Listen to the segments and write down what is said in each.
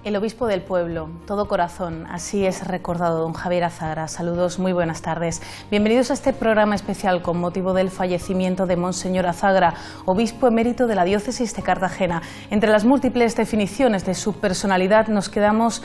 El obispo del pueblo, todo corazón, así es recordado don Javier Azagra. Saludos, muy buenas tardes. Bienvenidos a este programa especial con motivo del fallecimiento de Monseñor Azagra, obispo emérito de la diócesis de Cartagena. Entre las múltiples definiciones de su personalidad nos quedamos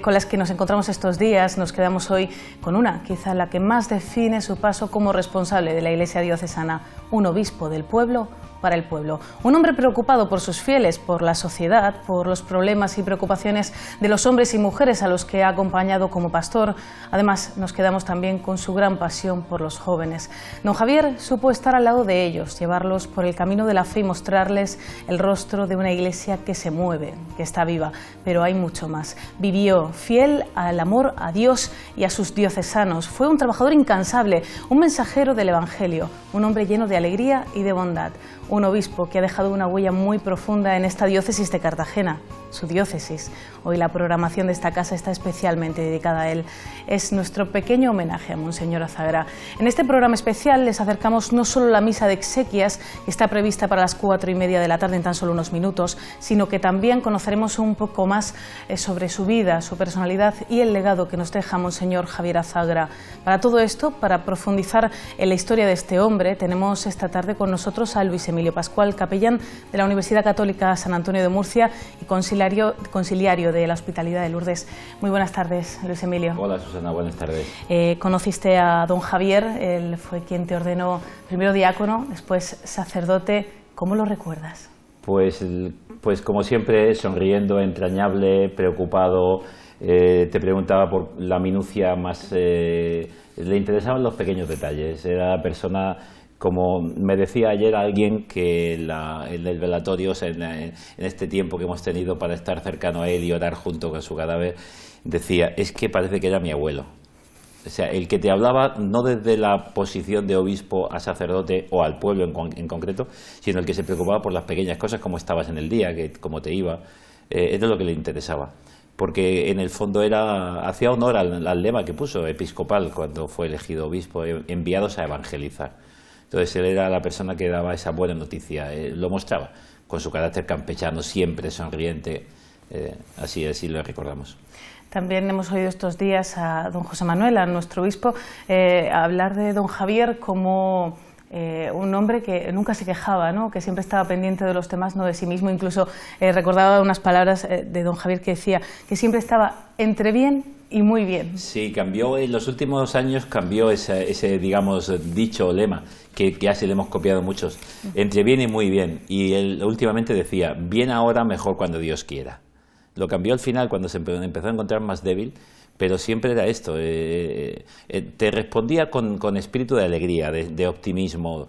con las que nos encontramos estos días, nos quedamos hoy con una, quizá la que más define su paso como responsable de la Iglesia diocesana, un obispo del pueblo para el pueblo. Un hombre preocupado por sus fieles, por la sociedad, por los problemas y preocupaciones de los hombres y mujeres a los que ha acompañado como pastor. Además, nos quedamos también con su gran pasión por los jóvenes. Don Javier supo estar al lado de ellos, llevarlos por el camino de la fe y mostrarles el rostro de una iglesia que se mueve, que está viva. Pero hay mucho más. Vivió fiel al amor a Dios y a sus diocesanos. Fue un trabajador incansable, un mensajero del Evangelio, un hombre lleno de alegría y de bondad. Un obispo que ha dejado una huella muy profunda en esta diócesis de Cartagena, su diócesis. Hoy la programación de esta casa está especialmente dedicada a él. Es nuestro pequeño homenaje a Monseñor Azagra. En este programa especial les acercamos no solo la misa de exequias, que está prevista para las 4:30 de la tarde en tan solo unos minutos, sino que también conoceremos un poco más sobre su vida, su personalidad y el legado que nos deja Monseñor Javier Azagra. Para todo esto, para profundizar en la historia de este hombre, tenemos esta tarde con nosotros a Luis Emilio Pascual, capellán de la Universidad Católica San Antonio de Murcia y conciliario de la Hospitalidad de Lourdes. Muy buenas tardes, Luis Emilio. Hola, Susana, buenas tardes. Conociste a don Javier, él fue quien te ordenó primero diácono, después sacerdote. ¿Cómo lo recuerdas? Pues como siempre, sonriendo, entrañable, preocupado. Te preguntaba por la minucia más... le interesaban los pequeños detalles. Era la persona... Como me decía ayer alguien que en el velatorio, en este tiempo que hemos tenido para estar cercano a él y orar junto con su cadáver, decía, es que parece que era mi abuelo. O sea, el que te hablaba no desde la posición de obispo a sacerdote o al pueblo en concreto, sino el que se preocupaba por las pequeñas cosas, cómo estabas en el día, cómo te iba, es de lo que le interesaba. Porque en el fondo hacía honor al lema que puso episcopal cuando fue elegido obispo, enviados a evangelizar. Entonces él era la persona que daba esa buena noticia, lo mostraba, con su carácter campechano, siempre sonriente, así lo recordamos. También hemos oído estos días a don José Manuel, a nuestro obispo, hablar de don Javier como un hombre que nunca se quejaba, ¿no? Que siempre estaba pendiente de los temas, no de sí mismo. Incluso recordaba unas palabras de don Javier que decía que siempre estaba entre bien y muy bien. Sí, cambió, en los últimos años cambió ese digamos, dicho o lema, que ya se le hemos copiado muchos, entre bien y muy bien. Y él últimamente decía, bien ahora, mejor cuando Dios quiera. Lo cambió al final cuando se empezó a encontrar más débil, pero siempre era esto, te respondía con espíritu de alegría, de optimismo,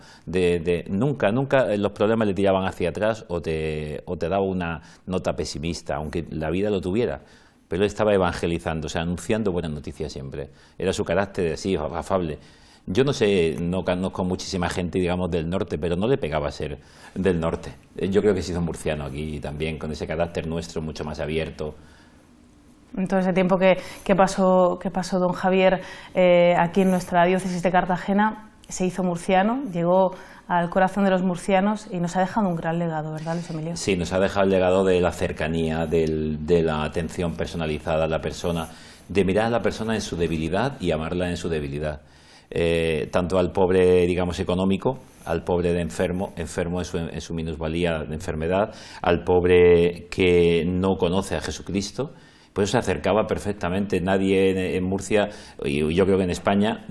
nunca los problemas le tiraban hacia atrás o te daba una nota pesimista, aunque la vida lo tuviera. Pero él estaba evangelizando, o sea, anunciando buenas noticias siempre. Era su carácter así, afable. Yo no sé, no conozco muchísima gente, digamos, del norte, pero no le pegaba a ser del norte. Yo creo que he sido murciano aquí también, con ese carácter nuestro mucho más abierto. En todo ese tiempo que pasó don Javier aquí en nuestra diócesis de Cartagena, se hizo murciano, llegó al corazón de los murcianos y nos ha dejado un gran legado, ¿verdad, Luis Emilio? Sí, nos ha dejado el legado de la cercanía, de la atención personalizada a la persona, de mirar a la persona en su debilidad y amarla en su debilidad. Tanto al pobre, digamos, económico, al pobre de enfermo en su minusvalía de enfermedad, al pobre que no conoce a Jesucristo. Pues se acercaba perfectamente. Nadie en Murcia, y yo creo que en España,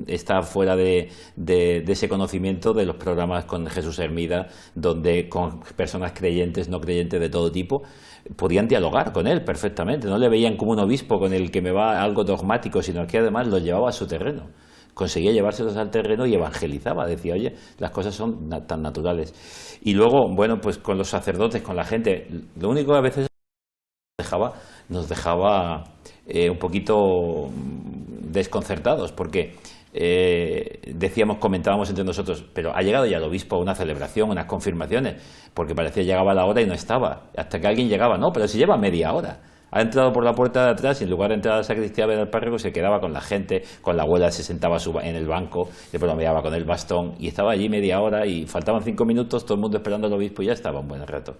está fuera de ese conocimiento de los programas con Jesús Hermida, donde con personas creyentes, no creyentes de todo tipo, podían dialogar con él perfectamente. No le veían como un obispo con el que me va algo dogmático, sino que además los llevaba a su terreno. Conseguía llevárselos al terreno y evangelizaba, decía, oye, las cosas son tan naturales. Y luego, bueno, pues con los sacerdotes, con la gente, lo único que a veces nos dejaba un poquito desconcertados, porque comentábamos entre nosotros, pero ha llegado ya el obispo a una celebración, unas confirmaciones, porque parecía que llegaba la hora y no estaba, hasta que alguien llegaba, no, pero si lleva media hora. Ha entrado por la puerta de atrás y en lugar de entrar a la sacristía a ver al párroco se quedaba con la gente, con la abuela se sentaba en el banco, le bromeaba con el bastón y estaba allí media hora y faltaban 5 minutos, todo el mundo esperando al obispo y ya estaba un buen rato.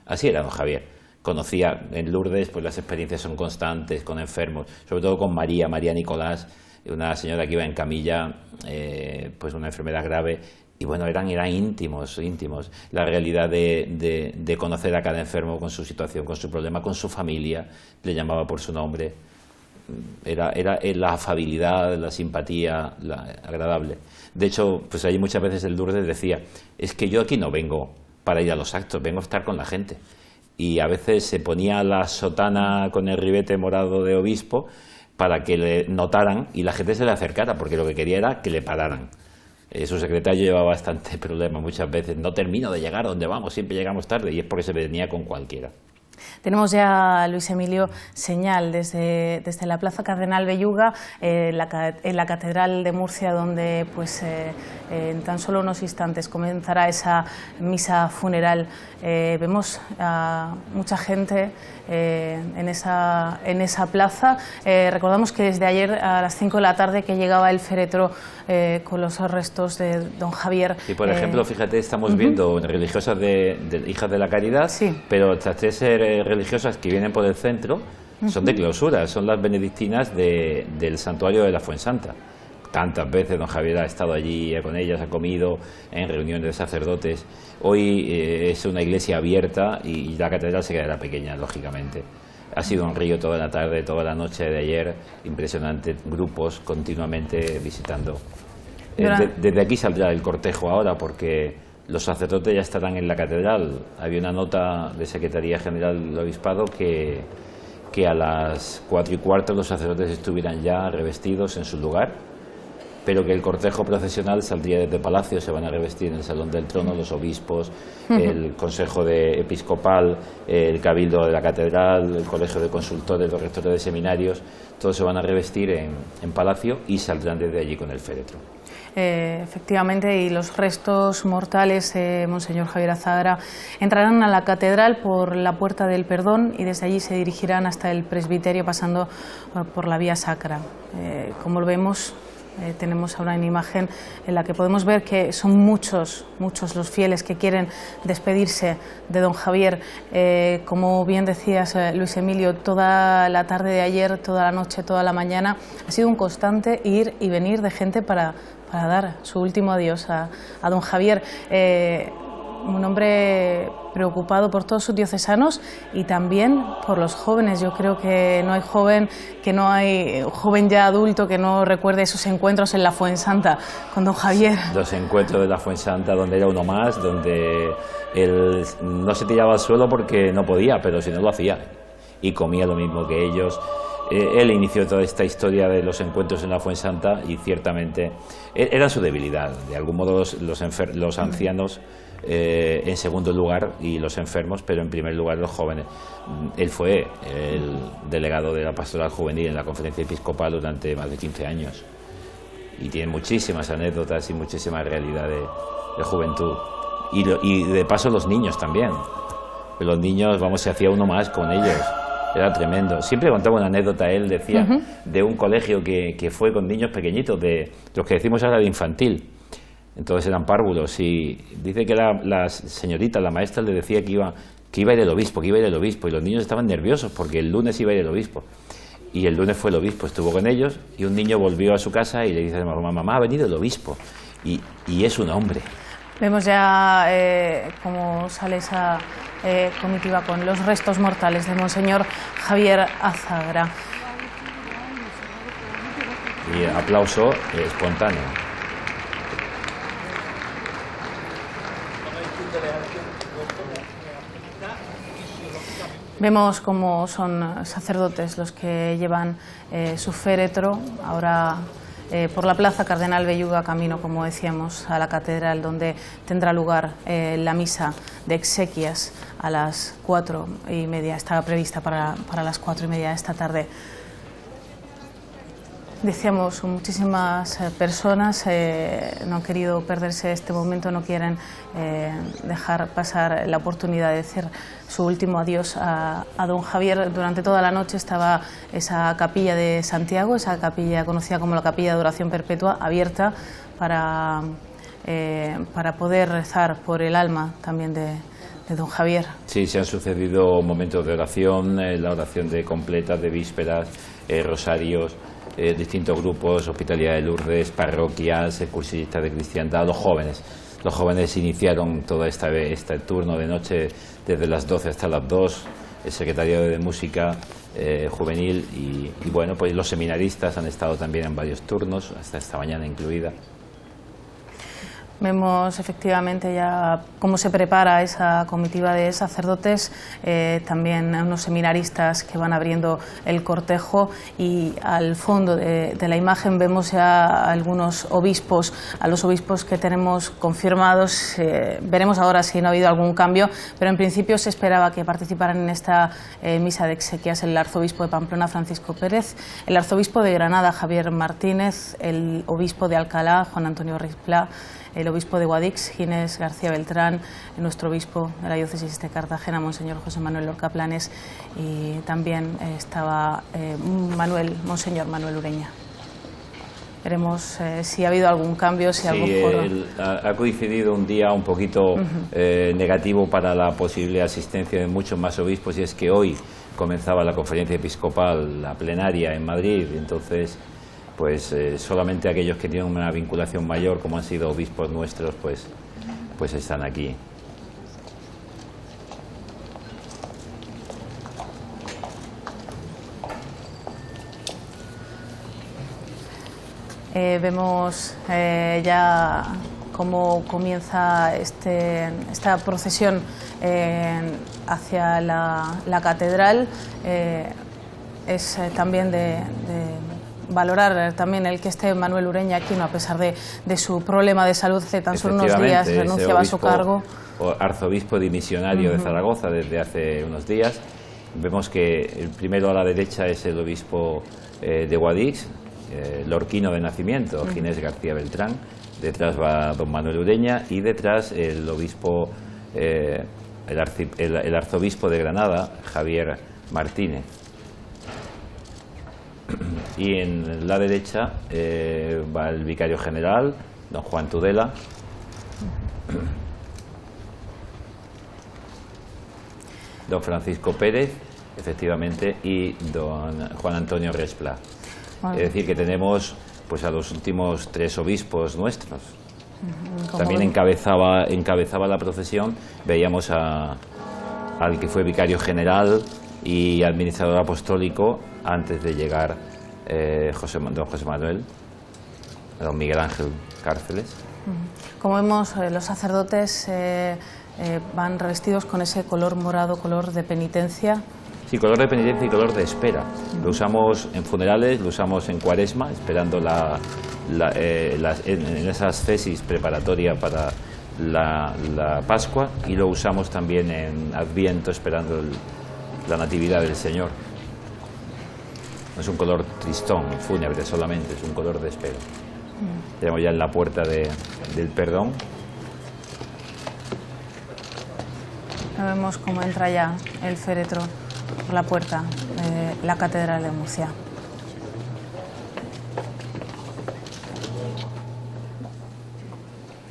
Así era don Javier. Conocía en Lourdes, pues las experiencias son constantes con enfermos, sobre todo con María Nicolás, una señora que iba en camilla, pues una enfermedad grave, y bueno, eran íntimos. La realidad de conocer a cada enfermo con su situación, con su problema, con su familia, le llamaba por su nombre, era la afabilidad, la simpatía, agradable. De hecho, pues ahí muchas veces el Lourdes decía, es que yo aquí no vengo para ir a los actos, vengo a estar con la gente. Y a veces se ponía la sotana con el ribete morado de obispo para que le notaran y la gente se le acercara, porque lo que quería era que le pararan. Su secretario llevaba bastante problema muchas veces, no termino de llegar donde vamos, siempre llegamos tarde, y es porque se venía con cualquiera. Tenemos ya, Luis Emilio, señal desde la Plaza Cardenal Belluga, en la Catedral de Murcia, donde pues, en tan solo unos instantes comenzará esa misa funeral. Vemos a mucha gente en esa plaza. Recordamos que desde ayer a las 5 de la tarde que llegaba el féretro con los restos de don Javier. Y por ejemplo, fíjate, estamos viendo religiosas de Hijas de la Caridad, sí, pero estas tres religiosas que vienen por el centro son de clausura, son las benedictinas del santuario de la Fuensanta. Tantas veces don Javier ha estado allí con ellas, ha comido en reuniones de sacerdotes. Hoy es una iglesia abierta y la catedral se quedará pequeña, lógicamente. Ha sido un río toda la tarde, toda la noche de ayer, impresionante, grupos continuamente visitando. Desde aquí saldrá el cortejo ahora, porque los sacerdotes ya estarán en la catedral. Había una nota de Secretaría General del Obispado que a las 4:15 los sacerdotes estuvieran ya revestidos en su lugar, pero que el cortejo procesional saldría desde Palacio, se van a revestir en el Salón del Trono los obispos, el Consejo Episcopal, el Cabildo de la Catedral, el Colegio de Consultores, los rectores de seminarios, todos se van a revestir en Palacio y saldrán desde allí con el féretro. Efectivamente, y los restos mortales de Monseñor Javier Azagra entrarán a la catedral por la Puerta del Perdón y desde allí se dirigirán hasta el presbiterio pasando por la Vía Sacra. Como lo vemos, tenemos ahora una imagen en la que podemos ver que son muchos los fieles que quieren despedirse de don Javier. Como bien decías, Luis Emilio, toda la tarde de ayer, toda la noche, toda la mañana, ha sido un constante ir y venir de gente para dar su último adiós a don Javier. Un hombre preocupado por todos sus diocesanos y también por los jóvenes. Yo creo que no hay joven ya adulto que no recuerde esos encuentros en la Fuensanta con don Javier. Los encuentros de la Fuensanta, donde era uno más, donde él no se tiraba al suelo porque no podía, pero si no lo hacía y comía lo mismo que ellos. Él inició toda esta historia de los encuentros en la Fuensanta y ciertamente era su debilidad. De algún modo los ancianos en segundo lugar y los enfermos, pero en primer lugar los jóvenes. Él fue el delegado de la Pastoral Juvenil en la Conferencia Episcopal durante más de 15 años y tiene muchísimas anécdotas y muchísima realidad de juventud. Y de paso los niños también. Los niños, se hacía uno más con ellos. Era tremendo. Siempre contaba una anécdota, él decía, de un colegio que fue con niños pequeñitos, de los que decimos ahora de infantil. Entonces eran párvulos y dice que la señorita, la maestra, le decía que iba a ir el obispo, y los niños estaban nerviosos porque el lunes iba a ir el obispo. Y el lunes fue el obispo, estuvo con ellos y un niño volvió a su casa y le dice a mamá, ha venido el obispo y es un hombre. Vemos ya cómo sale esa comitiva con los restos mortales de Monseñor Javier Azagra. Y aplauso espontáneo. Vemos cómo son sacerdotes los que llevan su féretro ahora por la Plaza Cardenal Belluga, camino, como decíamos, a la catedral, donde tendrá lugar la misa de exequias a las 4:30. Estaba prevista para las 4:30 de esta tarde. Decíamos, muchísimas personas no han querido perderse este momento, no quieren dejar pasar la oportunidad de decir su último adiós a don Javier. Durante toda la noche estaba esa capilla de Santiago, esa capilla conocida como la capilla de adoración perpetua, abierta para poder rezar por el alma también de don Javier. Sí, se han sucedido momentos de oración, la oración de completas, de vísperas, rosarios, distintos grupos, Hospitalidad de Lourdes, parroquias, cursillistas de cristiandad, los jóvenes. Los jóvenes iniciaron todo este turno de noche desde las 12 hasta las 2, el secretariado de Música juvenil y bueno, pues los seminaristas han estado también en varios turnos, hasta esta mañana incluida. Vemos efectivamente ya cómo se prepara esa comitiva de sacerdotes, también unos seminaristas que van abriendo el cortejo y al fondo de la imagen vemos ya algunos obispos, a los obispos que tenemos confirmados. Veremos ahora si no ha habido algún cambio, pero en principio se esperaba que participaran en esta misa de exequias el arzobispo de Pamplona, Francisco Pérez, el arzobispo de Granada, Javier Martínez, el obispo de Alcalá, Juan Antonio Resplá, el obispo de Guadix, Ginés García Beltrán, nuestro obispo de la diócesis de Cartagena, Monseñor José Manuel Lorca Planes, y también estaba Monseñor Manuel Ureña. Veremos si ha habido algún cambio, si algo ha coincidido un día un poquito negativo para la posible asistencia de muchos más obispos, y es que hoy comenzaba la conferencia episcopal, la plenaria en Madrid, entonces pues solamente aquellos que tienen una vinculación mayor, como han sido obispos nuestros, pues están aquí. Vemos ya cómo comienza esta procesión hacia la catedral. Es también de valorar también el que esté Manuel Ureña aquí, ¿no? A pesar de su problema de salud, hace tan solo unos días renunciaba a su cargo. Arzobispo dimisionario de Zaragoza desde hace unos días. Vemos que el primero a la derecha es el obispo de Guadix, lorquino de nacimiento, Ginés García Beltrán. Detrás va don Manuel Ureña y detrás el obispo, el arzobispo de Granada, Javier Martínez. Y en la derecha va el vicario general, don Juan Tudela. Don Francisco Pérez, efectivamente, y don Juan Antonio Resplá. Es decir, que tenemos pues a los últimos 3 obispos nuestros. También encabezaba la procesión, veíamos al que fue vicario general y administrador apostólico antes de llegar don José Manuel, don Miguel Ángel Cárceles. Como vemos, los sacerdotes van revestidos con ese color morado, color de penitencia. Sí, color de penitencia y color de espera. Lo usamos en funerales, lo usamos en Cuaresma, esperando en esas cesis preparatoria para la Pascua, y lo usamos también en Adviento, esperando la Natividad del Señor. No es un color tristón, fúnebre solamente, es un color de espera. Tenemos ya en la puerta del perdón. Vemos cómo entra ya el féretro por la puerta de la Catedral de Murcia.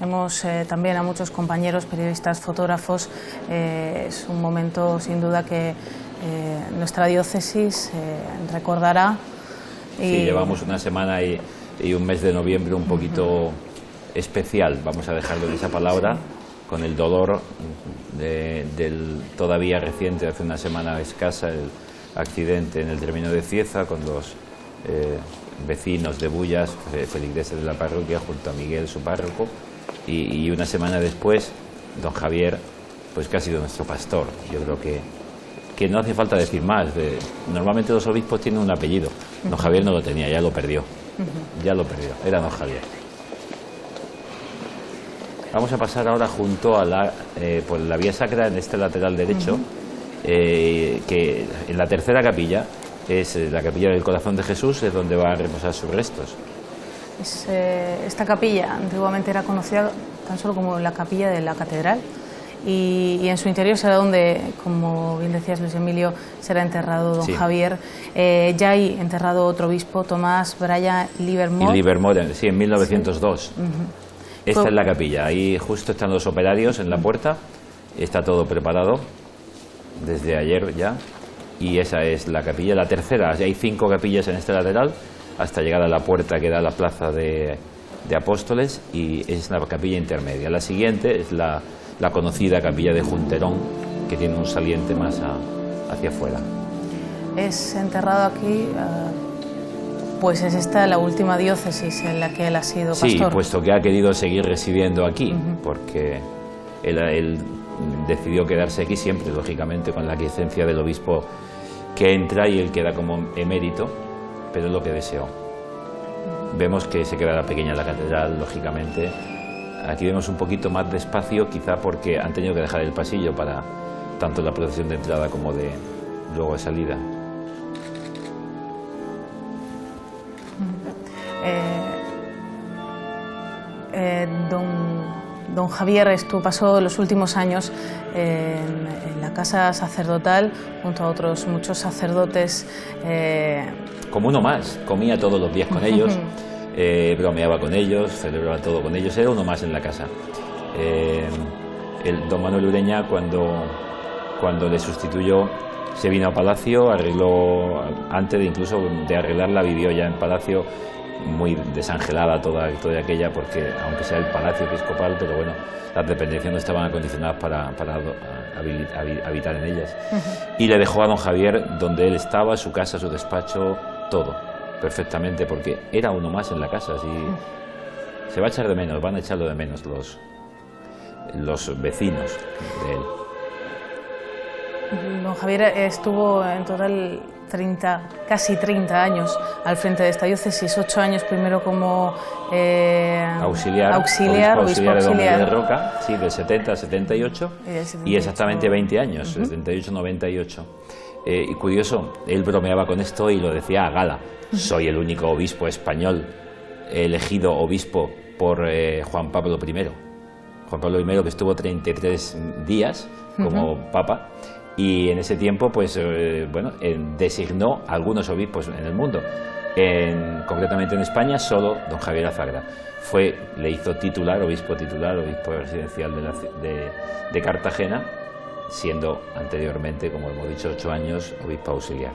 Vemos también a muchos compañeros, periodistas, fotógrafos. Es un momento sin duda que nuestra diócesis recordará. Sí, llevamos una semana y un mes de noviembre un poquito especial, vamos a dejarlo en esa palabra, con el dolor del todavía reciente, hace una semana escasa, el accidente en el término de Cieza con los vecinos de Bullas, feligreses de la parroquia, junto a Miguel, su párroco, y una semana después, don Javier, pues que ha sido nuestro pastor. Yo creo que no hace falta decir más. Normalmente los obispos tienen un apellido, don Javier no lo tenía, ya lo perdió, era don Javier. Vamos a pasar ahora junto a por la vía sacra, en este lateral derecho, que en la tercera capilla, es la capilla del Corazón de Jesús, es donde va a reposar sus restos. Esta capilla antiguamente era conocida tan solo como la capilla de la catedral, y en su interior será donde, como bien decías Luis Emilio, será enterrado don Javier. Ya hay enterrado otro obispo, Tomás Bryan Livermore. Livermore, sí, en 1902. Esta es la capilla, ahí justo están los operarios en la puerta, Está todo preparado desde ayer ya, y esa es la capilla. La tercera, hay 5 capillas en este lateral hasta llegar a la puerta que da a la plaza de Apóstoles, y es la capilla intermedia. La siguiente es la conocida capilla de Junterón, que tiene un saliente más hacia afuera. Es enterrado aquí, pues es esta la última diócesis en la que él ha sido pastor. Sí, puesto que ha querido seguir residiendo aquí, porque él decidió quedarse aquí siempre, lógicamente, con la aquiescencia del obispo que entra, y él queda como emérito, pero es lo que deseó. Vemos que se queda la pequeña la catedral, lógicamente. Aquí vemos un poquito más de espacio, quizá porque han tenido que dejar el pasillo para tanto la procesión de entrada como de luego de salida. Don Javier pasó los últimos años en la casa sacerdotal junto a otros muchos sacerdotes. Como uno más, comía todos los días con ellos, bromeaba con ellos, celebraba todo con ellos, era uno más en la casa. El don Manuel Ureña, cuando le sustituyó, se vino a Palacio, arregló, antes de incluso de arreglarla, vivió ya en Palacio, muy desangelada toda aquella, porque aunque sea el Palacio Episcopal, pero bueno, las dependencias no estaban acondicionadas para habitar en ellas. Y le dejó a don Javier donde él estaba, su casa, su despacho, todo, perfectamente, porque era uno más en la casa. Así se va a echar de menos, van a echarlo de menos los vecinos de él. Don Javier estuvo en total casi 30 años al frente de esta diócesis, 8 años primero como obispo auxiliar de Don Miguel de Roca, sí, del 70 al 78, y exactamente 20 años, 78-98. Y curioso, él bromeaba con esto y lo decía a gala: soy el único obispo español elegido obispo por Juan Pablo I. Juan Pablo I, que estuvo 33 días como papa, y en ese tiempo pues designó algunos obispos en el mundo. Concretamente en España solo don Javier Azagra le hizo obispo residencial de Cartagena, siendo anteriormente, como hemos dicho, 8 años obispo auxiliar.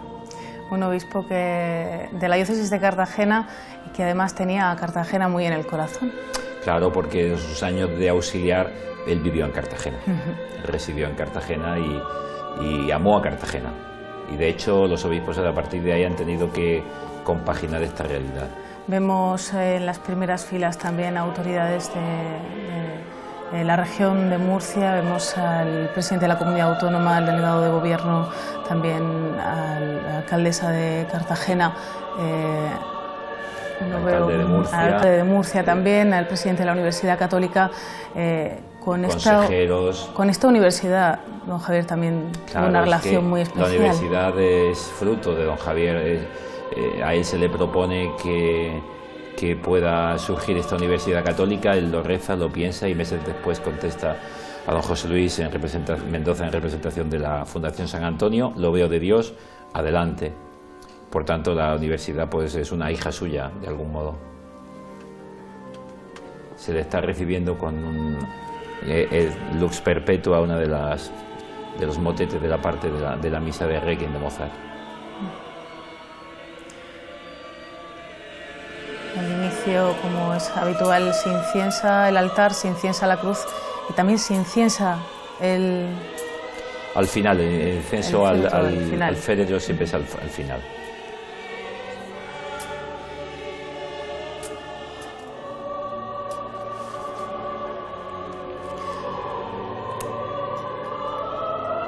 Un obispo de la diócesis de Cartagena, y que además tenía a Cartagena muy en el corazón. Claro, porque en sus años de auxiliar él vivió en Cartagena, residió en Cartagena y amó a Cartagena. Y de hecho los obispos a partir de ahí han tenido que compaginar esta realidad. Vemos en las primeras filas también autoridades de la región de Murcia, vemos al presidente de la comunidad autónoma, al delegado de gobierno, también a la alcaldesa de Cartagena, al alcalde de Murcia también, al presidente de la Universidad Católica. Con esta universidad, don Javier también tiene una relación muy especial. La universidad es fruto de don Javier. A él se le propone que pueda surgir esta universidad católica, él lo reza, lo piensa, y meses después contesta a don José Luis Mendoza en representación de la Fundación San Antonio: lo veo de Dios, adelante. Por tanto, la universidad pues es una hija suya, de algún modo. Se le está recibiendo con un Lux Perpetua, una de los motetes de la parte de la misa de Requiem de Mozart. El inicio, como es habitual, se inciensa el altar, se inciensa la cruz, y también se inciensa al final, el incienso al féretro siempre es al final.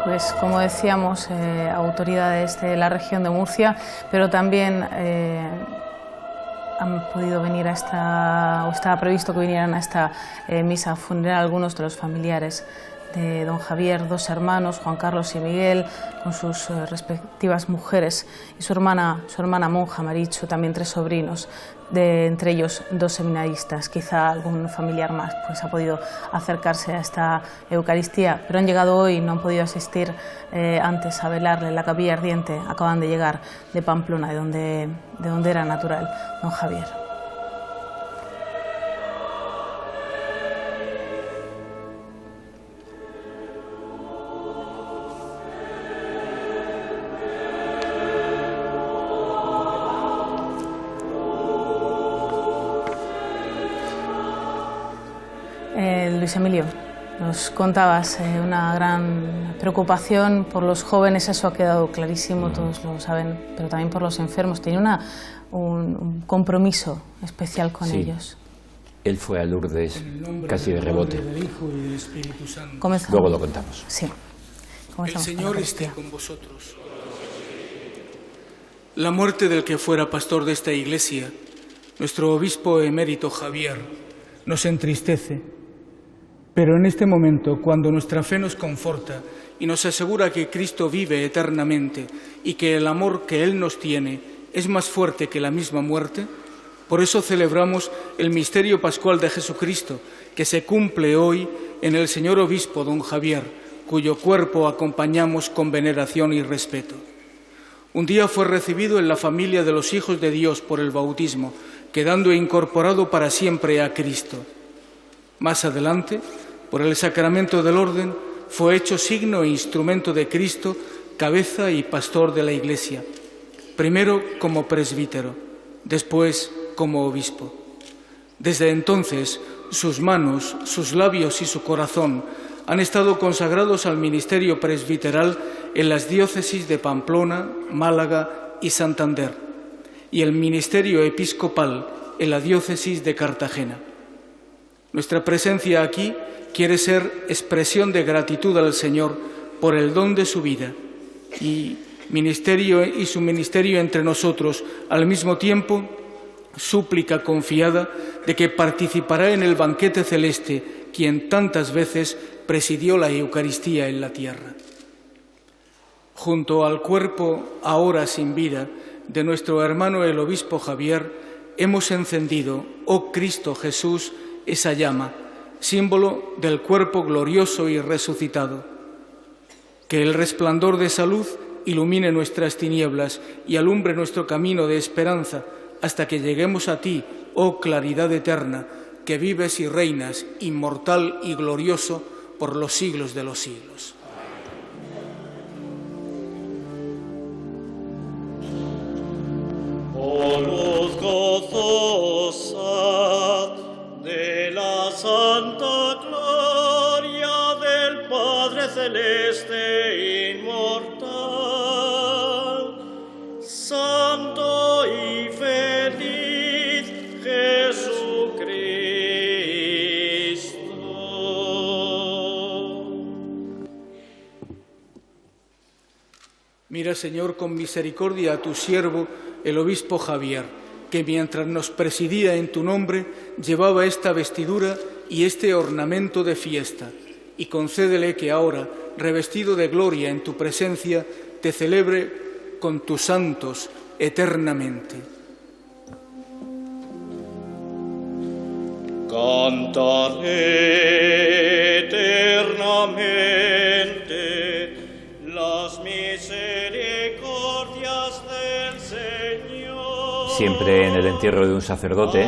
Pues como decíamos, autoridades de la región de Murcia, pero también han podido venir o estaba previsto que vinieran a esta misa funeral algunos de los familiares de don Javier, 2 hermanos, Juan Carlos y Miguel, con sus respectivas mujeres, y su hermana monja Marichu, también 3 sobrinos, entre ellos 2 seminaristas. Quizá algún familiar más pues ha podido acercarse a esta Eucaristía, pero han llegado hoy, no han podido asistir antes a velarle en la Capilla Ardiente. Acaban de llegar de Pamplona, de donde era natural don Javier. Luis Emilio, nos contabas una gran preocupación por los jóvenes, eso ha quedado clarísimo, todos lo saben, pero también por los enfermos. Tiene un compromiso especial con ellos. Él fue a Lourdes casi de rebote. Luego lo contamos. Sí. El Señor esté con vosotros. La muerte del que fuera pastor de esta iglesia, nuestro obispo emérito Javier, nos entristece. Pero en este momento, cuando nuestra fe nos conforta y nos asegura que Cristo vive eternamente y que el amor que Él nos tiene es más fuerte que la misma muerte, por eso celebramos el misterio pascual de Jesucristo, que se cumple hoy en el señor obispo don Javier, cuyo cuerpo acompañamos con veneración y respeto. Un día fue recibido en la familia de los hijos de Dios por el bautismo, quedando incorporado para siempre a Cristo. Más adelante, por el sacramento del orden, fue hecho signo e instrumento de Cristo, cabeza y pastor de la Iglesia, primero como presbítero, después como obispo. Desde entonces, sus manos, sus labios y su corazón han estado consagrados al ministerio presbiteral en las diócesis de Pamplona, Málaga y Santander, y el ministerio episcopal en la diócesis de Cartagena. Nuestra presencia aquí quiere ser expresión de gratitud al Señor por el don de su vida y su ministerio entre nosotros, al mismo tiempo súplica confiada de que participará en el banquete celeste quien tantas veces presidió la Eucaristía en la tierra. Junto al cuerpo, ahora sin vida, de nuestro hermano el obispo Javier, hemos encendido, oh Cristo Jesús, esa llama, símbolo del cuerpo glorioso y resucitado. Que el resplandor de salud ilumine nuestras tinieblas y alumbre nuestro camino de esperanza hasta que lleguemos a ti, oh claridad eterna, que vives y reinas, inmortal y glorioso, por los siglos de los siglos. Oh luz gozosa de la santa gloria del Padre celeste inmortal, santo y feliz Jesucristo. Mira, Señor, con misericordia a tu siervo, el obispo Javier, que mientras nos presidía en tu nombre, llevaba esta vestidura y este ornamento de fiesta, y concédele que ahora, revestido de gloria en tu presencia, te celebre con tus santos eternamente. Cantaré eternamente las misericordias del Señor. Siempre en el entierro de un sacerdote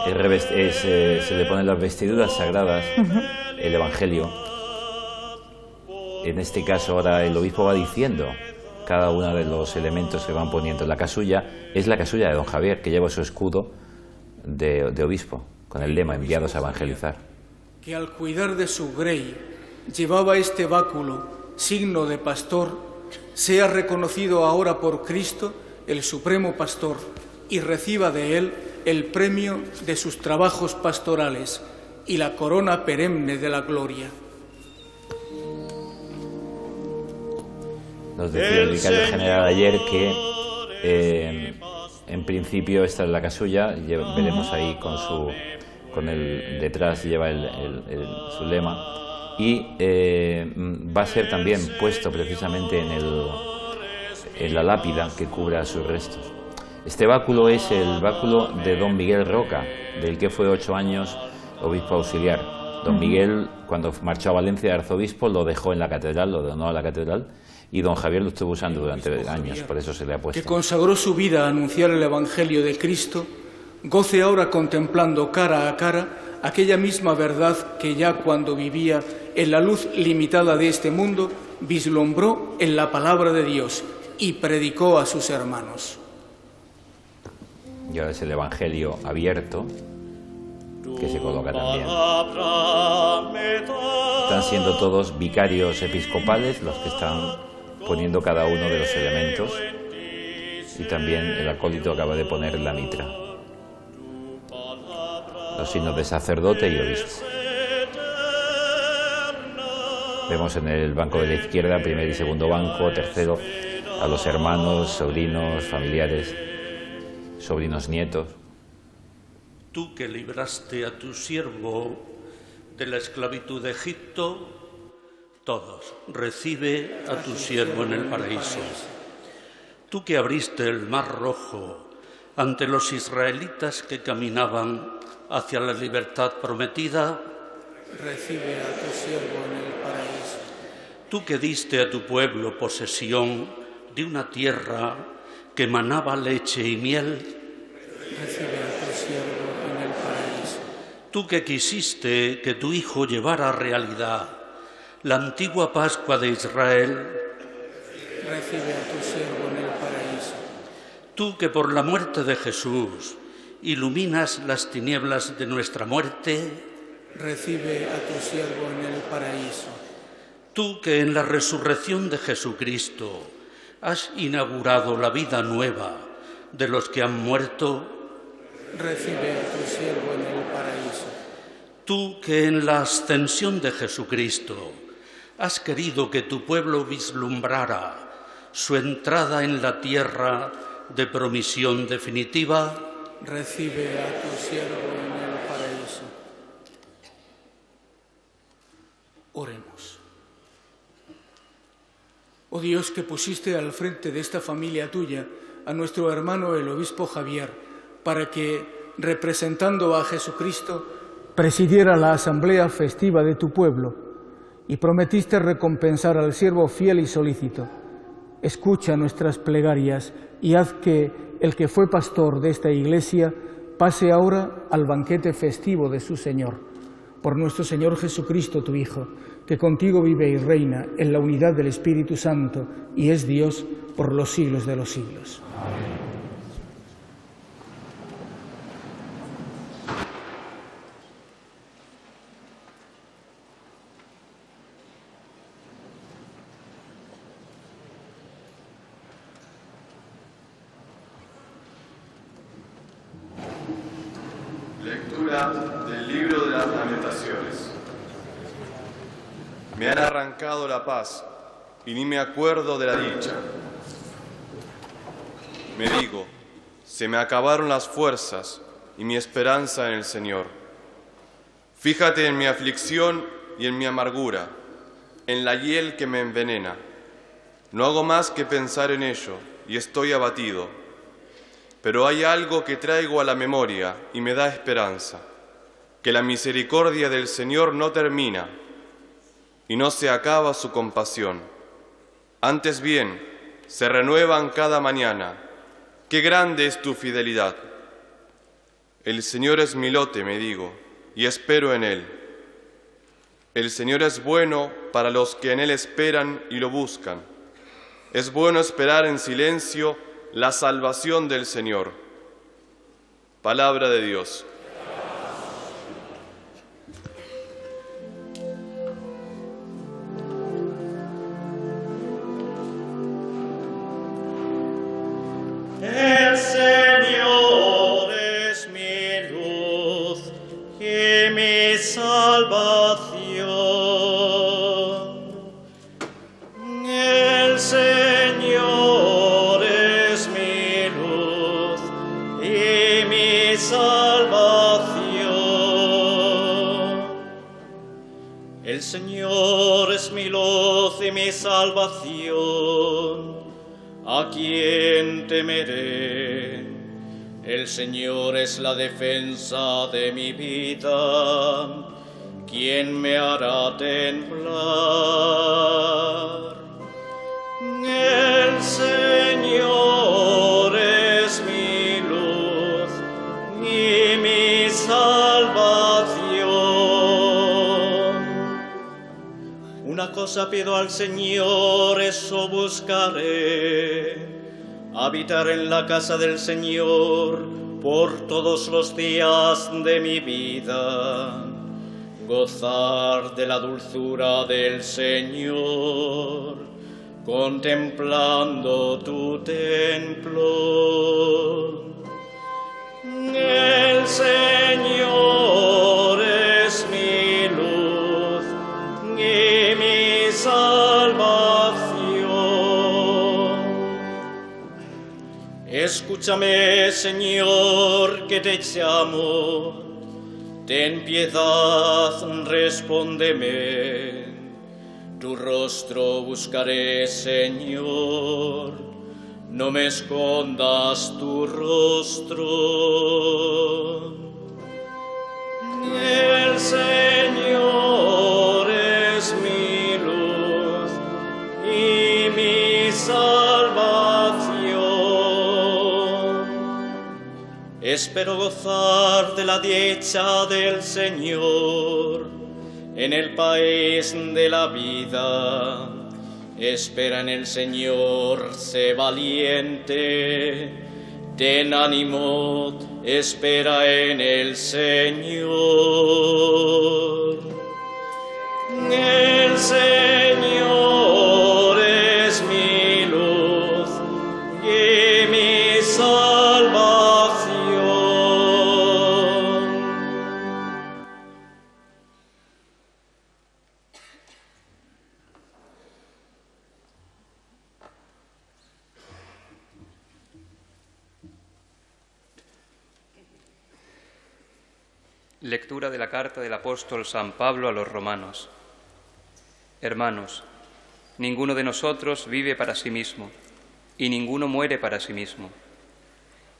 se le ponen las vestiduras sagradas, el Evangelio. En este caso ahora el obispo va diciendo cada uno de los elementos que van poniendo. La casulla es la casulla de don Javier, que lleva su escudo de obispo, con el lema enviados a evangelizar. Que al cuidar de su grey llevaba este báculo, signo de pastor, sea reconocido ahora por Cristo, el supremo pastor, y reciba de él el premio de sus trabajos pastorales y la corona perenne de la gloria. Nos decía el vicario general ayer que en principio esta es la casulla, veremos ahí con el detrás lleva su lema, y va a ser también puesto precisamente en la lápida que cubra sus restos. Este báculo es el báculo de don Miguel Roca, del que fue 8 años obispo auxiliar. Don Miguel, cuando marchó a Valencia de arzobispo, lo dejó en la catedral, lo donó a la catedral, y don Javier lo estuvo usando durante años, por eso se le ha puesto. Que consagró su vida a anunciar el Evangelio de Cristo, goce ahora contemplando cara a cara aquella misma verdad que ya cuando vivía en la luz limitada de este mundo, vislumbró en la palabra de Dios y predicó a sus hermanos. Y ahora es el Evangelio abierto, que se coloca también. Están siendo todos vicarios episcopales los que están poniendo cada uno de los elementos, y también el acólito acaba de poner la mitra. Los signos de sacerdote y obispo. Vemos en el banco de la izquierda, primer y segundo banco, tercero, a los hermanos, sobrinos, familiares, sobrinos nietos. Tú que libraste a tu siervo de la esclavitud de Egipto, todos, recibe a tu siervo en el paraíso. Tú que abriste el mar rojo ante los israelitas que caminaban hacia la libertad prometida, recibe a tu siervo en el paraíso. Tú que diste a tu pueblo posesión de una tierra que manaba leche y miel, recibe a tu siervo en el paraíso. Tú que quisiste que tu Hijo llevara a realidad la antigua Pascua de Israel, recibe a tu siervo en el paraíso. Tú que por la muerte de Jesús iluminas las tinieblas de nuestra muerte, recibe a tu siervo en el paraíso. Tú que en la resurrección de Jesucristo has inaugurado la vida nueva de los que han muerto, recibe a tu siervo en el paraíso. Tú que en la ascensión de Jesucristo has querido que tu pueblo vislumbrara su entrada en la tierra de promisión definitiva, recibe a tu siervo en el paraíso. Oremos. Oh Dios, que pusiste al frente de esta familia tuya a nuestro hermano el obispo Javier, para que, representando a Jesucristo, presidiera la asamblea festiva de tu pueblo, y prometiste recompensar al siervo fiel y solícito. Escucha nuestras plegarias y haz que el que fue pastor de esta iglesia pase ahora al banquete festivo de su Señor. Por nuestro Señor Jesucristo, tu Hijo, que contigo vive y reina en la unidad del Espíritu Santo y es Dios por los siglos de los siglos. Amén. Lectura del libro de las Lamentaciones. Me han arrancado la paz y ni me acuerdo de la dicha. Me digo, se me acabaron las fuerzas y mi esperanza en el Señor. Fíjate en mi aflicción y en mi amargura, en la hiel que me envenena. No hago más que pensar en ello y estoy abatido. Pero hay algo que traigo a la memoria y me da esperanza, que la misericordia del Señor no termina y no se acaba su compasión. Antes bien, se renuevan cada mañana. ¡Qué grande es tu fidelidad! El Señor es mi lote, me digo, y espero en Él. El Señor es bueno para los que en Él esperan y lo buscan. Es bueno esperar en silencio la salvación del Señor. Palabra de Dios. El Señor es mi luz y mi salvación. El Señor es mi luz y mi salvación. El Señor es mi luz y mi salvación. ¿A quién temeré? El Señor es la defensa de mi vida. ¿Quién me hará temblar? El Señor es mi luz y mi salvación. Una cosa pido al Señor, eso buscaré, habitar en la casa del Señor por todos los días de mi vida, gozar de la dulzura del Señor, contemplando tu templo. El Señor es mi luz y mi salvación. Escúchame, Señor, que te llamo. Ten piedad, respóndeme. Tu rostro buscaré, Señor. No me escondas tu rostro. El Señor es mi luz y mi salvación. Espero gozar de la dicha del Señor en el país de la vida. Espera en el Señor, sé valiente, ten ánimo, espera en el Señor. El Señor es mi luz y mi salvación. Lectura de la carta del apóstol San Pablo a los romanos. Hermanos, ninguno de nosotros vive para sí mismo, y ninguno muere para sí mismo.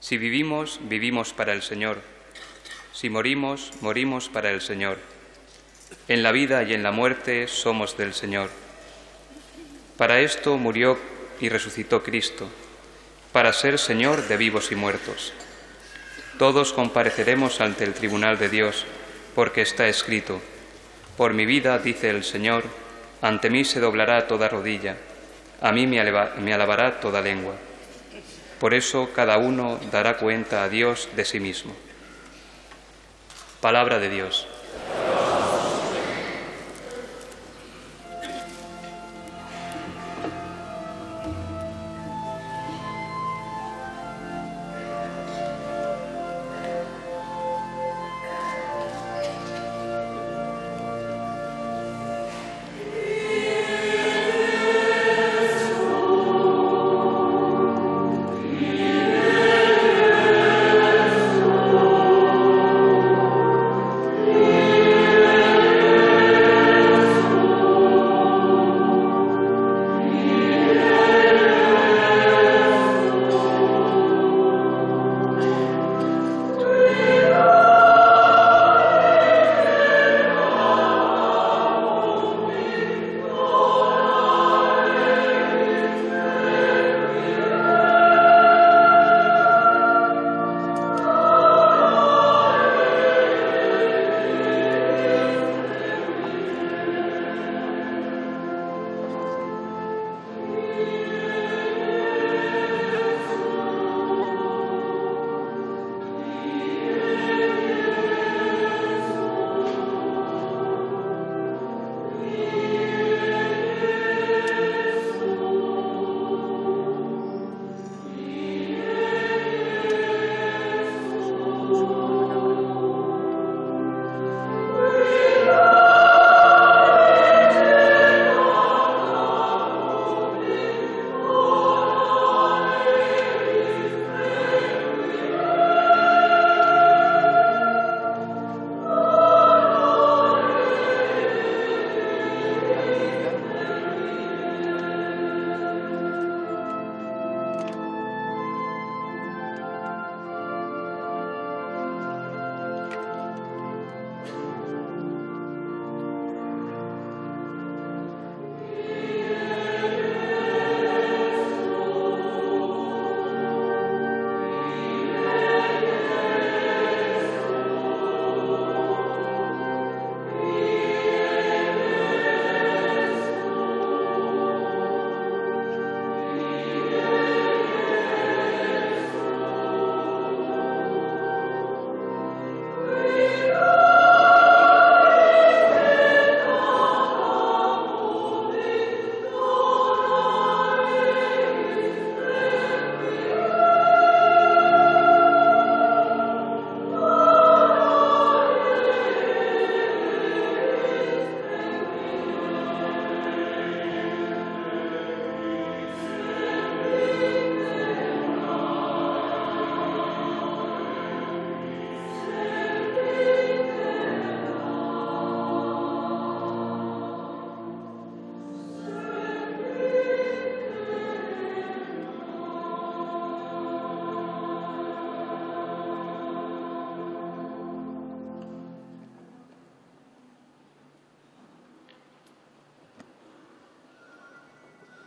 Si vivimos, vivimos para el Señor. Si morimos, morimos para el Señor. En la vida y en la muerte somos del Señor. Para esto murió y resucitó Cristo, para ser Señor de vivos y muertos. Todos compareceremos ante el tribunal de Dios, porque está escrito: por mi vida, dice el Señor, ante mí se doblará toda rodilla, a mí me alabará toda lengua. Por eso cada uno dará cuenta a Dios de sí mismo. Palabra de Dios.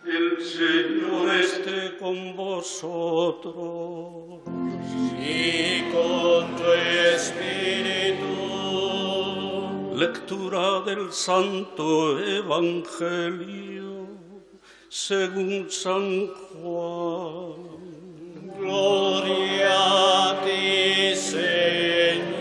El Señor esté con vosotros. Y con tu espíritu. Lectura del Santo Evangelio según San Juan. Gloria a ti, Señor.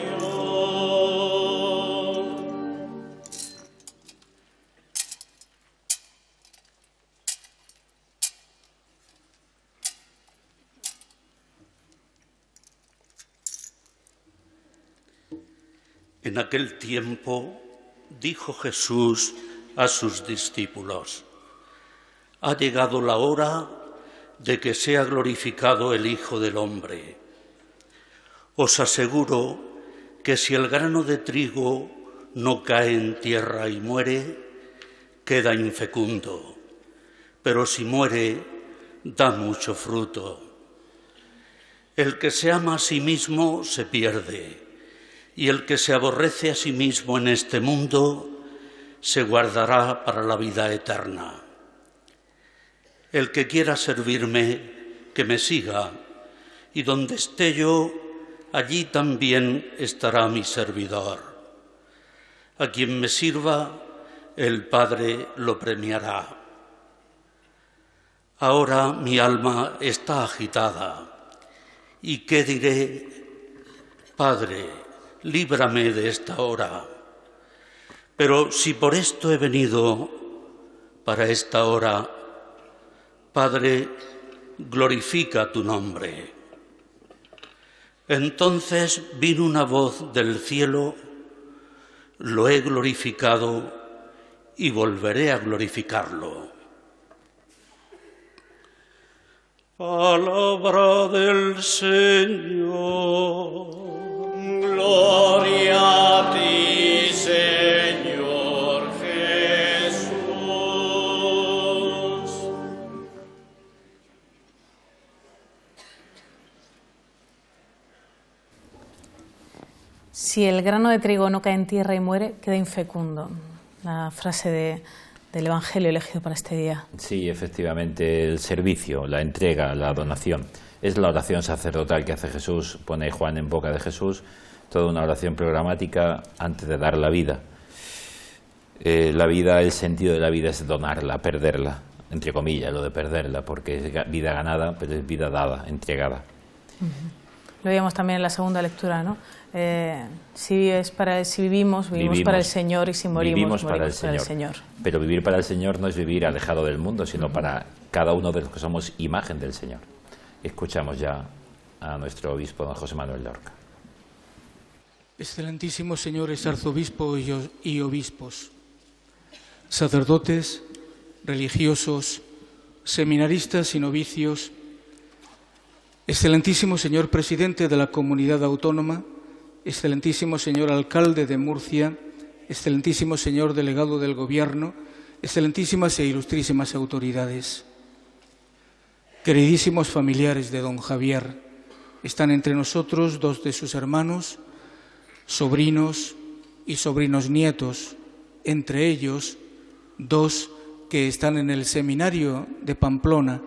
En aquel tiempo dijo Jesús a sus discípulos: ha llegado la hora de que sea glorificado el Hijo del Hombre. Os aseguro que si el grano de trigo no cae en tierra y muere, queda infecundo, pero si muere, da mucho fruto. El que se ama a sí mismo se pierde, y el que se aborrece a sí mismo en este mundo se guardará para la vida eterna. El que quiera servirme, que me siga, y donde esté yo, allí también estará mi servidor. A quien me sirva, el Padre lo premiará. Ahora mi alma está agitada, ¿y qué diré? Padre, líbrame de esta hora. Pero si por esto he venido, para esta hora, Padre, glorifica tu nombre. Entonces vino una voz del cielo: lo he glorificado y volveré a glorificarlo. Palabra del Señor. Gloria a ti, Señor Jesús. Si el grano de trigo no cae en tierra y muere, queda infecundo. La frase del Evangelio elegido para este día. Sí, efectivamente, el servicio, la entrega, la donación. Es la oración sacerdotal que hace Jesús, pone Juan en boca de Jesús, toda una oración programática antes de dar la vida. La vida, el sentido de la vida es donarla, perderla, entre comillas, lo de perderla, porque es vida ganada, pero es vida dada, entregada. Lo veíamos también en la segunda lectura, ¿no? Si vivimos para el Señor, y si morimos para el Señor. Pero vivir para el Señor no es vivir alejado del mundo, sino para cada uno de los que somos imagen del Señor. Escuchamos ya a nuestro obispo, don José Manuel Lorca. Excelentísimos señores arzobispo y obispos, sacerdotes, religiosos, seminaristas y novicios, excelentísimo señor presidente de la comunidad autónoma, excelentísimo señor alcalde de Murcia, excelentísimo señor delegado del Gobierno, excelentísimas e ilustrísimas autoridades, queridísimos familiares de don Javier, están entre nosotros dos de sus hermanos, sobrinos y sobrinos nietos, entre ellos dos que están en el seminario de Pamplona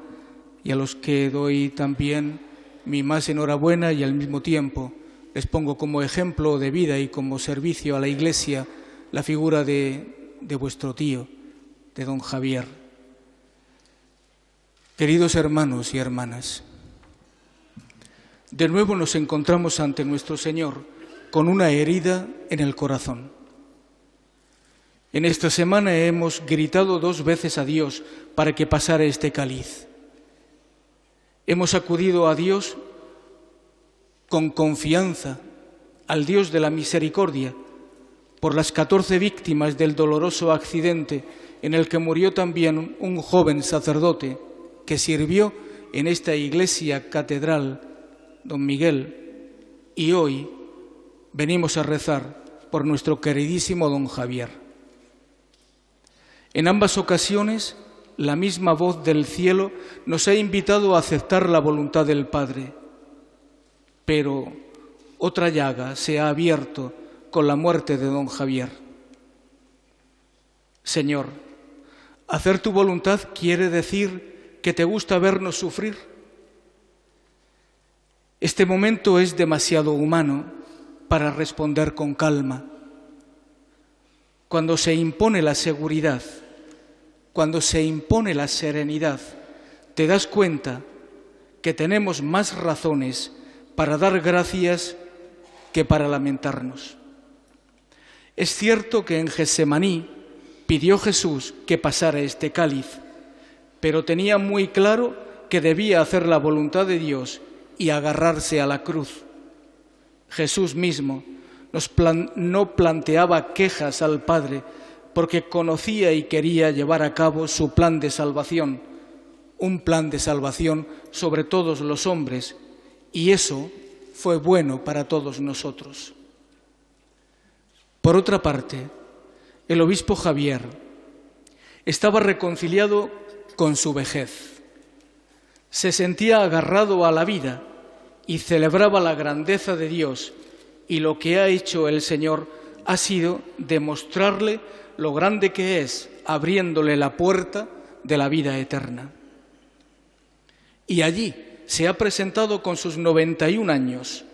y a los que doy también mi más enhorabuena y al mismo tiempo les pongo como ejemplo de vida y como servicio a la Iglesia la figura de vuestro tío, de don Javier. Queridos hermanos y hermanas, de nuevo nos encontramos ante nuestro Señor con una herida en el corazón. En esta semana hemos gritado 2 veces a Dios para que pasara este cáliz. Hemos acudido a Dios con confianza, al Dios de la misericordia, por las 14 víctimas del doloroso accidente en el que murió también un joven sacerdote que sirvió en esta iglesia catedral, don Miguel, y hoy venimos a rezar por nuestro queridísimo don Javier. En ambas ocasiones, la misma voz del cielo nos ha invitado a aceptar la voluntad del Padre, pero otra llaga se ha abierto con la muerte de don Javier. Señor, ¿Hacer tu voluntad quiere decir que te gusta vernos sufrir? Este momento es demasiado humano para responder con calma. Cuando se impone la seguridad, cuando se impone la serenidad, te das cuenta que tenemos más razones para dar gracias que para lamentarnos. Es cierto que en Getsemaní pidió Jesús que pasara este cáliz, pero tenía muy claro que debía hacer la voluntad de Dios y agarrarse a la cruz. Jesús mismo no planteaba quejas al Padre porque conocía y quería llevar a cabo su plan de salvación, un plan de salvación sobre todos los hombres, y eso fue bueno para todos nosotros. Por otra parte, el obispo Javier estaba reconciliado con su vejez. Se sentía agarrado a la vida y celebraba la grandeza de Dios, y lo que ha hecho el Señor ha sido demostrarle lo grande que es, abriéndole la puerta de la vida eterna. Y allí se ha presentado con sus 91 años.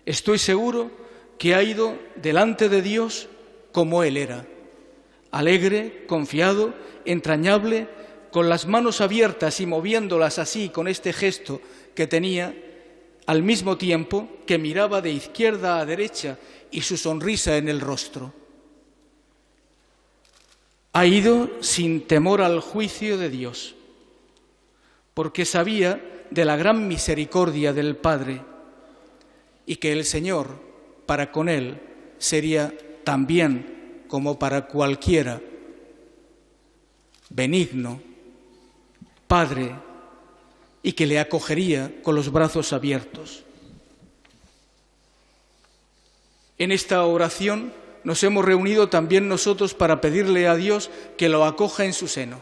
Estoy seguro que ha ido delante de Dios como Él era, alegre, confiado, entrañable, con las manos abiertas y moviéndolas así con este gesto que tenía, al mismo tiempo que miraba de izquierda a derecha y su sonrisa en el rostro. Ha ido sin temor al juicio de Dios, porque sabía de la gran misericordia del Padre y que el Señor, para con él, sería también, como para cualquiera, benigno, Padre, y que le acogería con los brazos abiertos. En esta oración nos hemos reunido también nosotros para pedirle a Dios que lo acoja en su seno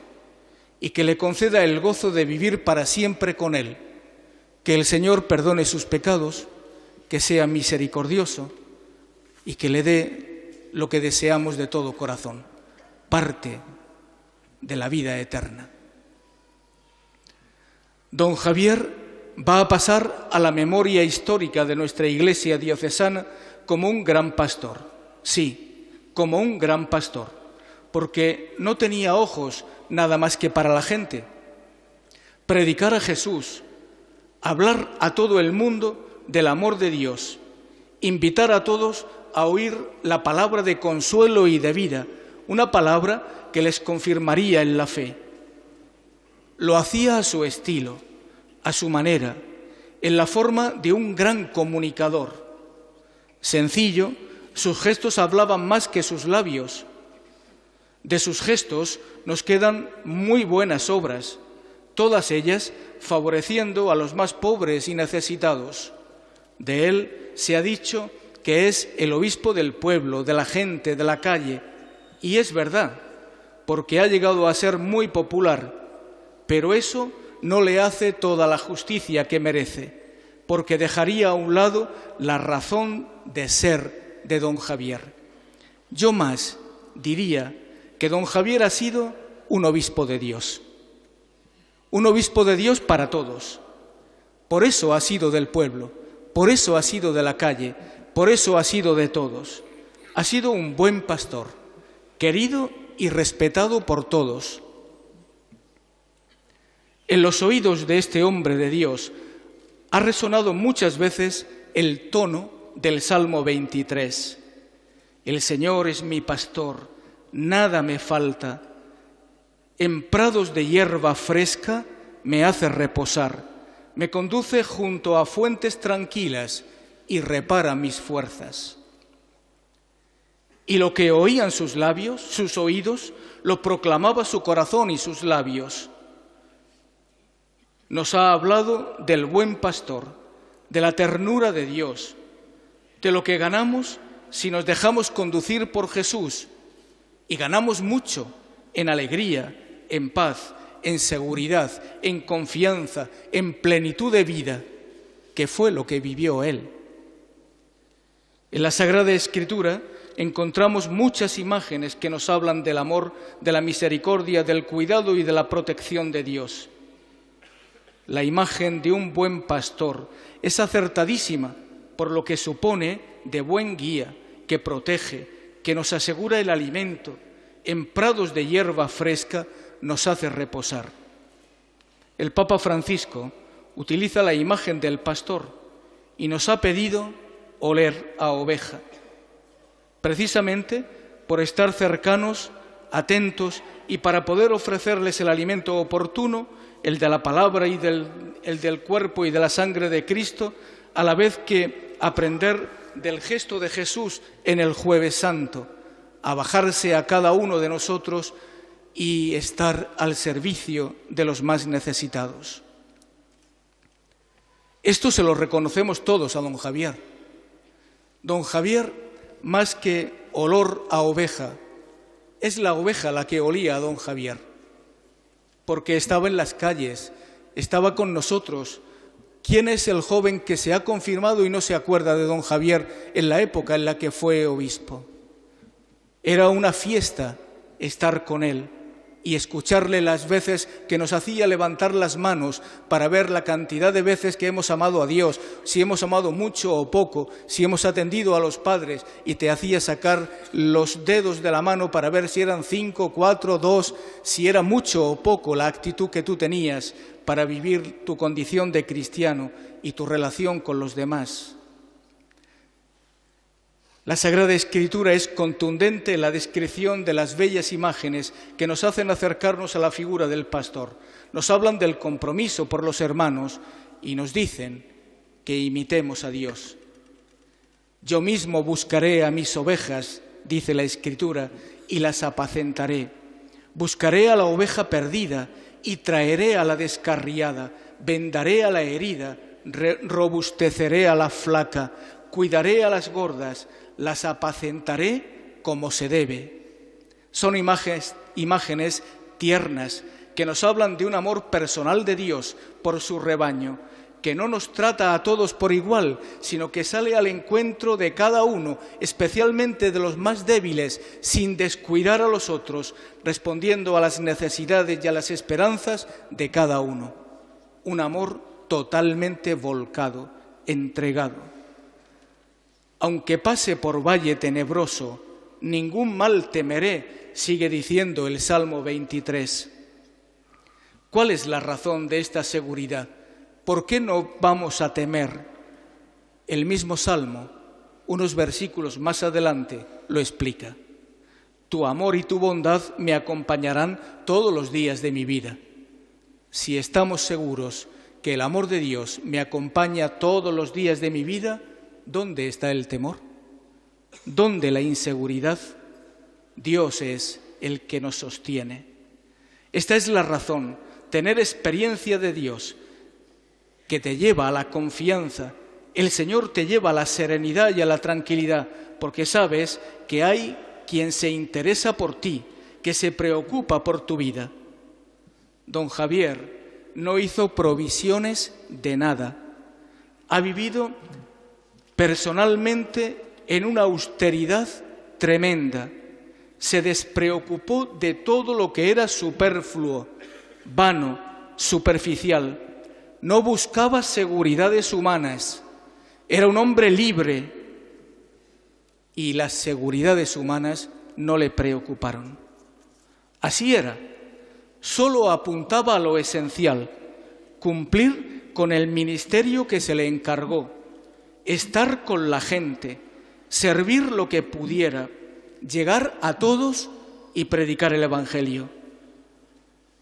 y que le conceda el gozo de vivir para siempre con Él, que el Señor perdone sus pecados, que sea misericordioso y que le dé lo que deseamos de todo corazón, parte de la vida eterna. Don Javier va a pasar a la memoria histórica de nuestra Iglesia diocesana como un gran pastor, sí, como un gran pastor, porque no tenía ojos nada más que para la gente. Predicar a Jesús, hablar a todo el mundo del amor de Dios, invitar a todos a oír la palabra de consuelo y de vida, una palabra que les confirmaría en la fe. Lo hacía a su estilo, a su manera, en la forma de un gran comunicador. Sencillo, sus gestos hablaban más que sus labios. De sus gestos nos quedan muy buenas obras, todas ellas favoreciendo a los más pobres y necesitados. De él se ha dicho que es el obispo del pueblo, de la gente, de la calle, y es verdad, porque ha llegado a ser muy popular, pero eso no le hace toda la justicia que merece, porque dejaría a un lado la razón de ser de don Javier. Yo más diría que don Javier ha sido un obispo de Dios para todos. Por eso ha sido del pueblo, por eso ha sido de la calle, por eso ha sido de todos. Ha sido un buen pastor, querido y respetado por todos. En los oídos de este hombre de Dios ha resonado muchas veces el tono del Salmo 23. El Señor es mi pastor, nada me falta. En prados de hierba fresca me hace reposar, me conduce junto a fuentes tranquilas y repara mis fuerzas. Y lo que oían sus labios, sus oídos, lo proclamaba su corazón y sus labios. Nos ha hablado del buen pastor, de la ternura de Dios, de lo que ganamos si nos dejamos conducir por Jesús, y ganamos mucho en alegría, en paz, en seguridad, en confianza, en plenitud de vida, que fue lo que vivió Él. En la Sagrada Escritura encontramos muchas imágenes que nos hablan del amor, de la misericordia, del cuidado y de la protección de Dios. La imagen de un buen pastor es acertadísima por lo que supone de buen guía, que protege, que nos asegura el alimento, en prados de hierba fresca nos hace reposar. El Papa Francisco utiliza la imagen del pastor y nos ha pedido oler a oveja, precisamente por estar cercanos, atentos y para poder ofrecerles el alimento oportuno, el de la palabra y el del cuerpo y de la sangre de Cristo, a la vez que aprender del gesto de Jesús en el Jueves Santo, a bajarse a cada uno de nosotros y estar al servicio de los más necesitados. Esto se lo reconocemos todos a don Javier. Don Javier, más que olor a oveja, es la oveja la que olía a don Javier, porque estaba en las calles, estaba con nosotros. ¿Quién es el joven que se ha confirmado y no se acuerda de don Javier en la época en la que fue obispo? Era una fiesta estar con él y escucharle las veces que nos hacía levantar las manos para ver la cantidad de veces que hemos amado a Dios, si hemos amado mucho o poco, si hemos atendido a los padres, y te hacía sacar los dedos de la mano para ver si eran 5, 4, 2, si era mucho o poco la actitud que tú tenías para vivir tu condición de cristiano y tu relación con los demás. La Sagrada Escritura es contundente en la descripción de las bellas imágenes que nos hacen acercarnos a la figura del pastor. Nos hablan del compromiso por los hermanos y nos dicen que imitemos a Dios. Yo mismo buscaré a mis ovejas, dice la Escritura, y las apacentaré. Buscaré a la oveja perdida y traeré a la descarriada, vendaré a la herida, robusteceré a la flaca, cuidaré a las gordas, las apacentaré como se debe. Son imágenes tiernas que nos hablan de un amor personal de Dios por su rebaño, que no nos trata a todos por igual, sino que sale al encuentro de cada uno, especialmente de los más débiles, sin descuidar a los otros, respondiendo a las necesidades y a las esperanzas de cada uno. Un amor totalmente volcado, entregado. Aunque pase por valle tenebroso, ningún mal temeré, sigue diciendo el Salmo 23. ¿Cuál es la razón de esta seguridad? ¿Por qué no vamos a temer? El mismo Salmo, unos versículos más adelante, lo explica. Tu amor y tu bondad me acompañarán todos los días de mi vida. Si estamos seguros que el amor de Dios me acompaña todos los días de mi vida, ¿dónde está el temor? ¿Dónde la inseguridad? Dios es el que nos sostiene. Esta es la razón, tener experiencia de Dios, que te lleva a la confianza. El Señor te lleva a la serenidad y a la tranquilidad, porque sabes que hay quien se interesa por ti, que se preocupa por tu vida. Don Javier no hizo provisiones de nada. Ha vivido personalmente en una austeridad tremenda. Se despreocupó de todo lo que era superfluo, vano, superficial. No buscaba seguridades humanas. Era un hombre libre y las seguridades humanas no le preocuparon. Así era. Solo apuntaba a lo esencial, cumplir con el ministerio que se le encargó, estar con la gente, servir lo que pudiera, llegar a todos y predicar el Evangelio,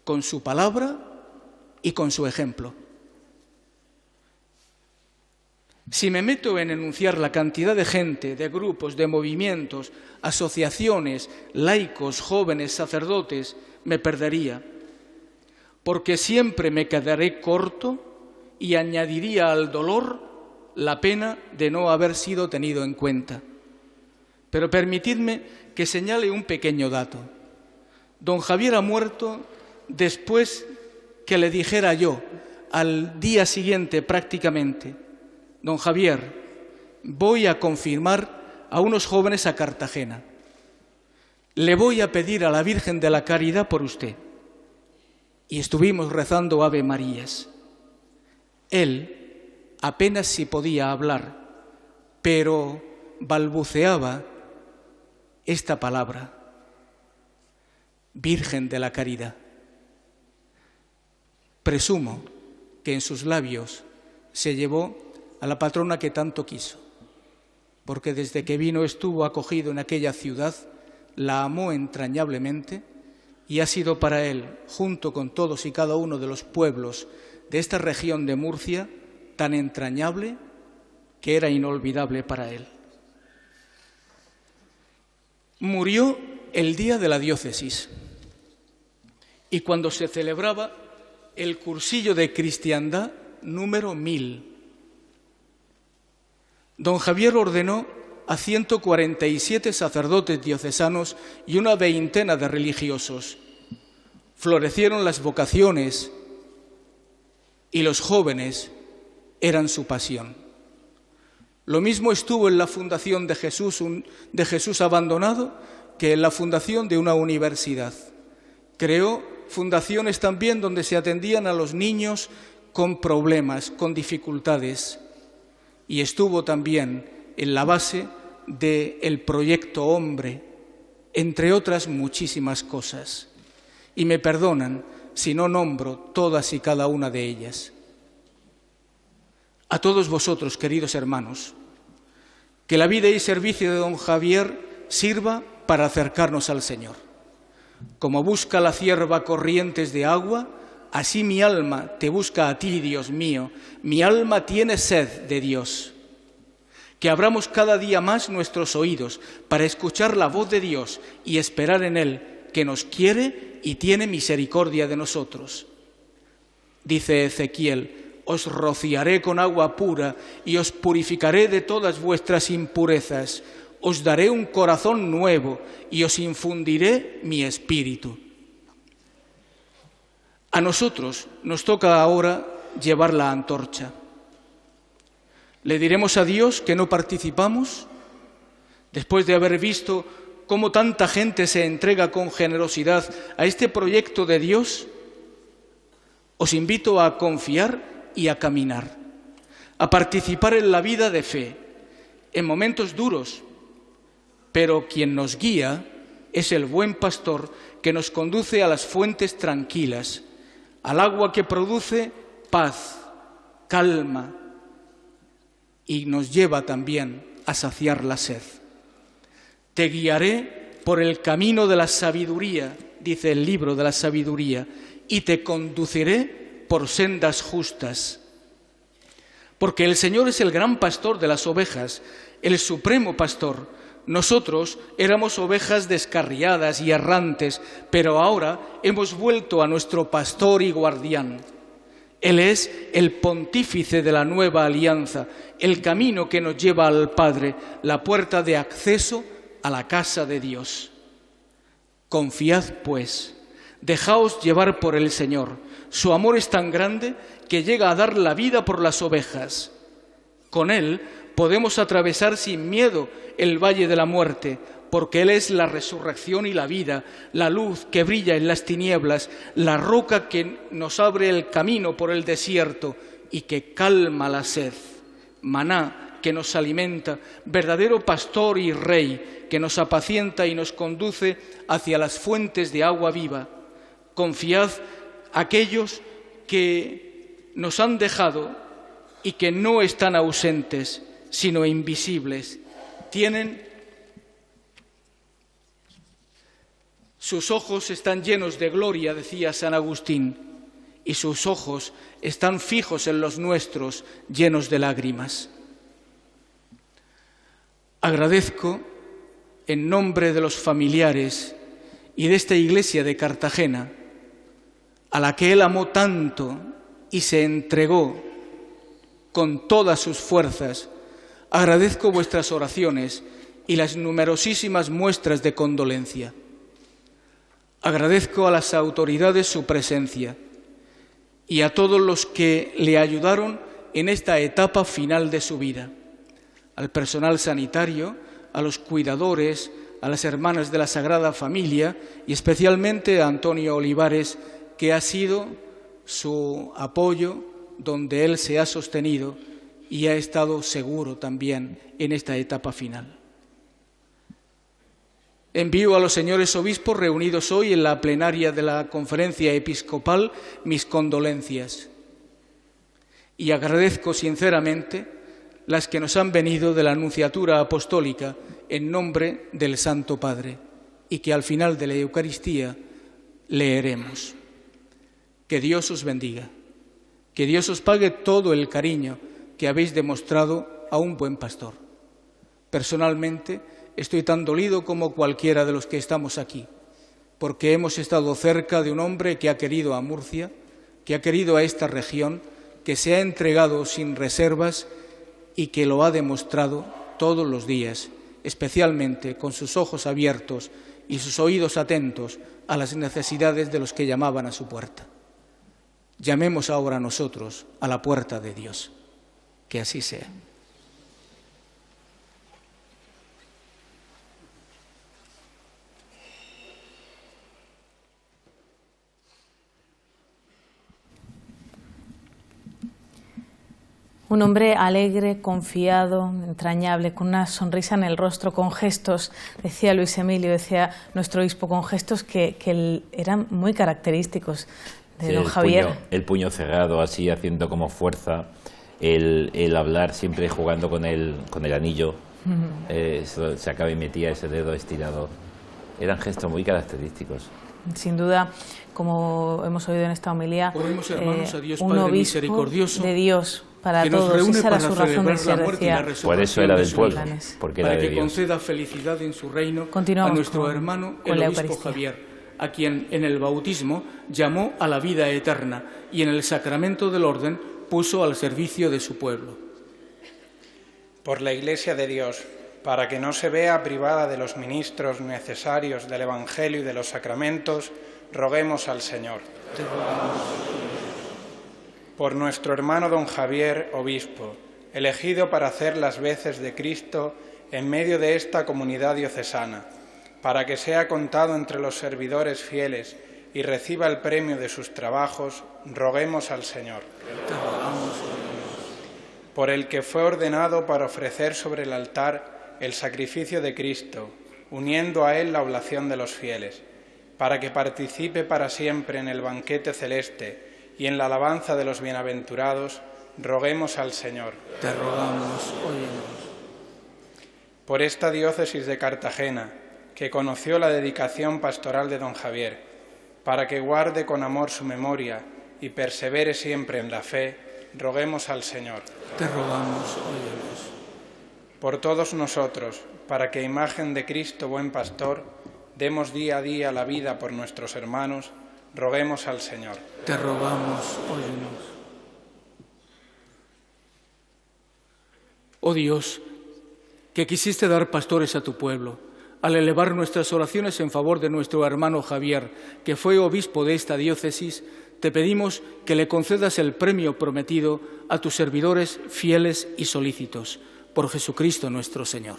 con su palabra y con su ejemplo. Si me meto en enunciar la cantidad de gente, de grupos, de movimientos, asociaciones, laicos, jóvenes, sacerdotes, me perdería, porque siempre me quedaré corto y añadiría al dolor la pena de no haber sido tenido en cuenta. Pero permitidme que señale un pequeño dato. Don Javier ha muerto después que le dijera yo, al día siguiente prácticamente, don Javier, voy a confirmar a unos jóvenes a Cartagena: le voy a pedir a la Virgen de la Caridad por usted. Y estuvimos rezando Ave Marías. Él apenas si podía hablar, pero balbuceaba esta palabra: Virgen de la Caridad. Presumo que en sus labios se llevó a la patrona que tanto quiso, porque desde que vino estuvo acogido en aquella ciudad, la amó entrañablemente y ha sido para él, junto con todos y cada uno de los pueblos de esta región de Murcia, tan entrañable que era inolvidable para él. Murió el día de la diócesis y cuando se celebraba el cursillo de cristiandad número 1000, don Javier ordenó a 147 sacerdotes diocesanos y una veintena de religiosos. Florecieron las vocaciones y los jóvenes eran su pasión. Lo mismo estuvo en la fundación de Jesús abandonado que en la fundación de una universidad. Creó fundaciones también donde se atendían a los niños con problemas, con dificultades, y estuvo también en la base del proyecto Hombre, entre otras muchísimas cosas. Y me perdonan si no nombro todas y cada una de ellas. A todos vosotros, queridos hermanos, que la vida y servicio de don Javier sirva para acercarnos al Señor. Como busca la cierva corrientes de agua, así mi alma te busca a ti, Dios mío. Mi alma tiene sed de Dios. Que abramos cada día más nuestros oídos para escuchar la voz de Dios y esperar en Él, que nos quiere y tiene misericordia de nosotros. Dice Ezequiel: os rociaré con agua pura y os purificaré de todas vuestras impurezas. Os daré un corazón nuevo y os infundiré mi espíritu. A nosotros nos toca ahora llevar la antorcha. ¿Le diremos a Dios que no participamos? Después de haber visto cómo tanta gente se entrega con generosidad a este proyecto de Dios, os invito a confiar y a caminar, a participar en la vida de fe, en momentos duros, pero quien nos guía es el buen pastor que nos conduce a las fuentes tranquilas, al agua que produce paz, calma, y nos lleva también a saciar la sed. Te guiaré por el camino de la sabiduría, dice el libro de la sabiduría, y te conduciré por sendas justas. Porque el Señor es el gran pastor de las ovejas, el supremo pastor. Nosotros éramos ovejas descarriadas y errantes, pero ahora hemos vuelto a nuestro pastor y guardián. Él es el pontífice de la nueva alianza, el camino que nos lleva al Padre, la puerta de acceso a la casa de Dios. Confiad, pues, dejaos llevar por el Señor. Su amor es tan grande que llega a dar la vida por las ovejas. Con Él podemos atravesar sin miedo el valle de la muerte, porque Él es la resurrección y la vida, la luz que brilla en las tinieblas, la roca que nos abre el camino por el desierto y que calma la sed, maná que nos alimenta, verdadero pastor y rey que nos apacienta y nos conduce hacia las fuentes de agua viva. Confiad aquellos que nos han dejado y que no están ausentes, sino invisibles. Sus ojos están llenos de gloria, decía San Agustín, y sus ojos están fijos en los nuestros, llenos de lágrimas. Agradezco, en nombre de los familiares y de esta iglesia de Cartagena, a la que Él amó tanto y se entregó con todas sus fuerzas, agradezco vuestras oraciones y las numerosísimas muestras de condolencia. Agradezco a las autoridades su presencia y a todos los que le ayudaron en esta etapa final de su vida, al personal sanitario, a los cuidadores, a las hermanas de la Sagrada Familia y especialmente a Antonio Olivares, que ha sido su apoyo donde él se ha sostenido y ha estado seguro también en esta etapa final. Envío a los señores obispos reunidos hoy en la plenaria de la Conferencia Episcopal mis condolencias y agradezco sinceramente las que nos han venido de la Nunciatura Apostólica en nombre del Santo Padre y que al final de la Eucaristía leeremos. Que Dios os bendiga, que Dios os pague todo el cariño que habéis demostrado a un buen pastor. Personalmente, estoy tan dolido como cualquiera de los que estamos aquí, porque hemos estado cerca de un hombre que ha querido a Murcia, que ha querido a esta región, que se ha entregado sin reservas y que lo ha demostrado todos los días, especialmente con sus ojos abiertos y sus oídos atentos a las necesidades de los que llamaban a su puerta. Llamemos ahora nosotros a la puerta de Dios. Que así sea. Un hombre alegre, confiado, entrañable, con una sonrisa en el rostro, con gestos, decía Luis Emilio, decía nuestro obispo, con gestos que eran muy característicos de don Javier. El puño cerrado, así, haciendo como fuerza, el hablar siempre jugando con el anillo, se acaba y metía ese dedo estirado. Eran gestos muy característicos. Sin duda, como hemos oído en esta homilía, oremos, hermanos, a Dios, un Padre obispo misericordioso, de Dios para que nos todos. reúne Esa era para su razón de ser, celebrar la muerte y la decía. resurrección Por eso era de del su pueblo, Hijo, porque era para de que Dios. conceda felicidad en su reino Continuamos a nuestro con hermano, la el obispo Eucaristía. Javier, a quien en el bautismo llamó a la vida eterna y en el sacramento del orden puso al servicio de su pueblo. Por la Iglesia de Dios, para que no se vea privada de los ministros necesarios del Evangelio y de los sacramentos, roguemos al Señor. Por nuestro hermano don Javier, obispo, elegido para hacer las veces de Cristo en medio de esta comunidad diocesana, para que sea contado entre los servidores fieles y reciba el premio de sus trabajos, roguemos al Señor. Por el que fue ordenado para ofrecer sobre el altar el sacrificio de Cristo, uniendo a él la oblación de los fieles, para que participe para siempre en el banquete celeste y en la alabanza de los bienaventurados, roguemos al Señor. Te rogamos, óyenos. Por esta diócesis de Cartagena, que conoció la dedicación pastoral de don Javier, para que guarde con amor su memoria y persevere siempre en la fe, roguemos al Señor. Te rogamos, óyenos. Por todos nosotros, para que, imagen de Cristo buen pastor, demos día a día la vida por nuestros hermanos, roguemos al Señor. Te rogamos, óyenos. Oh Dios, que quisiste dar pastores a tu pueblo, al elevar nuestras oraciones en favor de nuestro hermano Javier, que fue obispo de esta diócesis, te pedimos que le concedas el premio prometido a tus servidores fieles y solícitos, por Jesucristo nuestro Señor.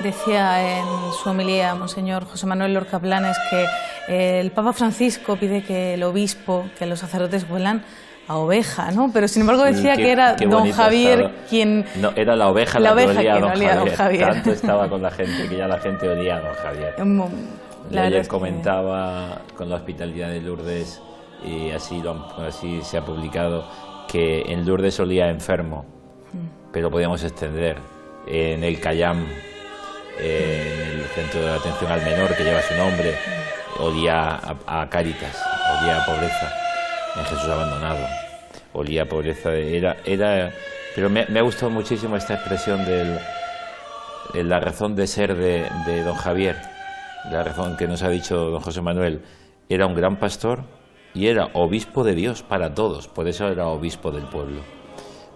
Decía en su homilía Monseñor José Manuel Lorca Planes que el Papa Francisco pide que el obispo, que los sacerdotes vuelan a oveja, ¿no? Pero sin embargo decía que era don Javier quien... No, era la oveja la que oveja olía a quien olía a don Javier. Tanto estaba con la gente que ya la gente olía a don Javier. Y ayer comentaba con la hospitalidad de Lourdes, y así se ha publicado, que en Lourdes olía enfermo, pero podíamos extender en el Cayam, en el centro de atención al menor que lleva su nombre, olía a Cáritas, olía a pobreza, en Jesús abandonado, olía a pobreza, pero me ha gustado muchísimo esta expresión de la razón de ser de don Javier, la razón que nos ha dicho don José Manuel, era un gran pastor y era obispo de Dios para todos, por eso era obispo del pueblo.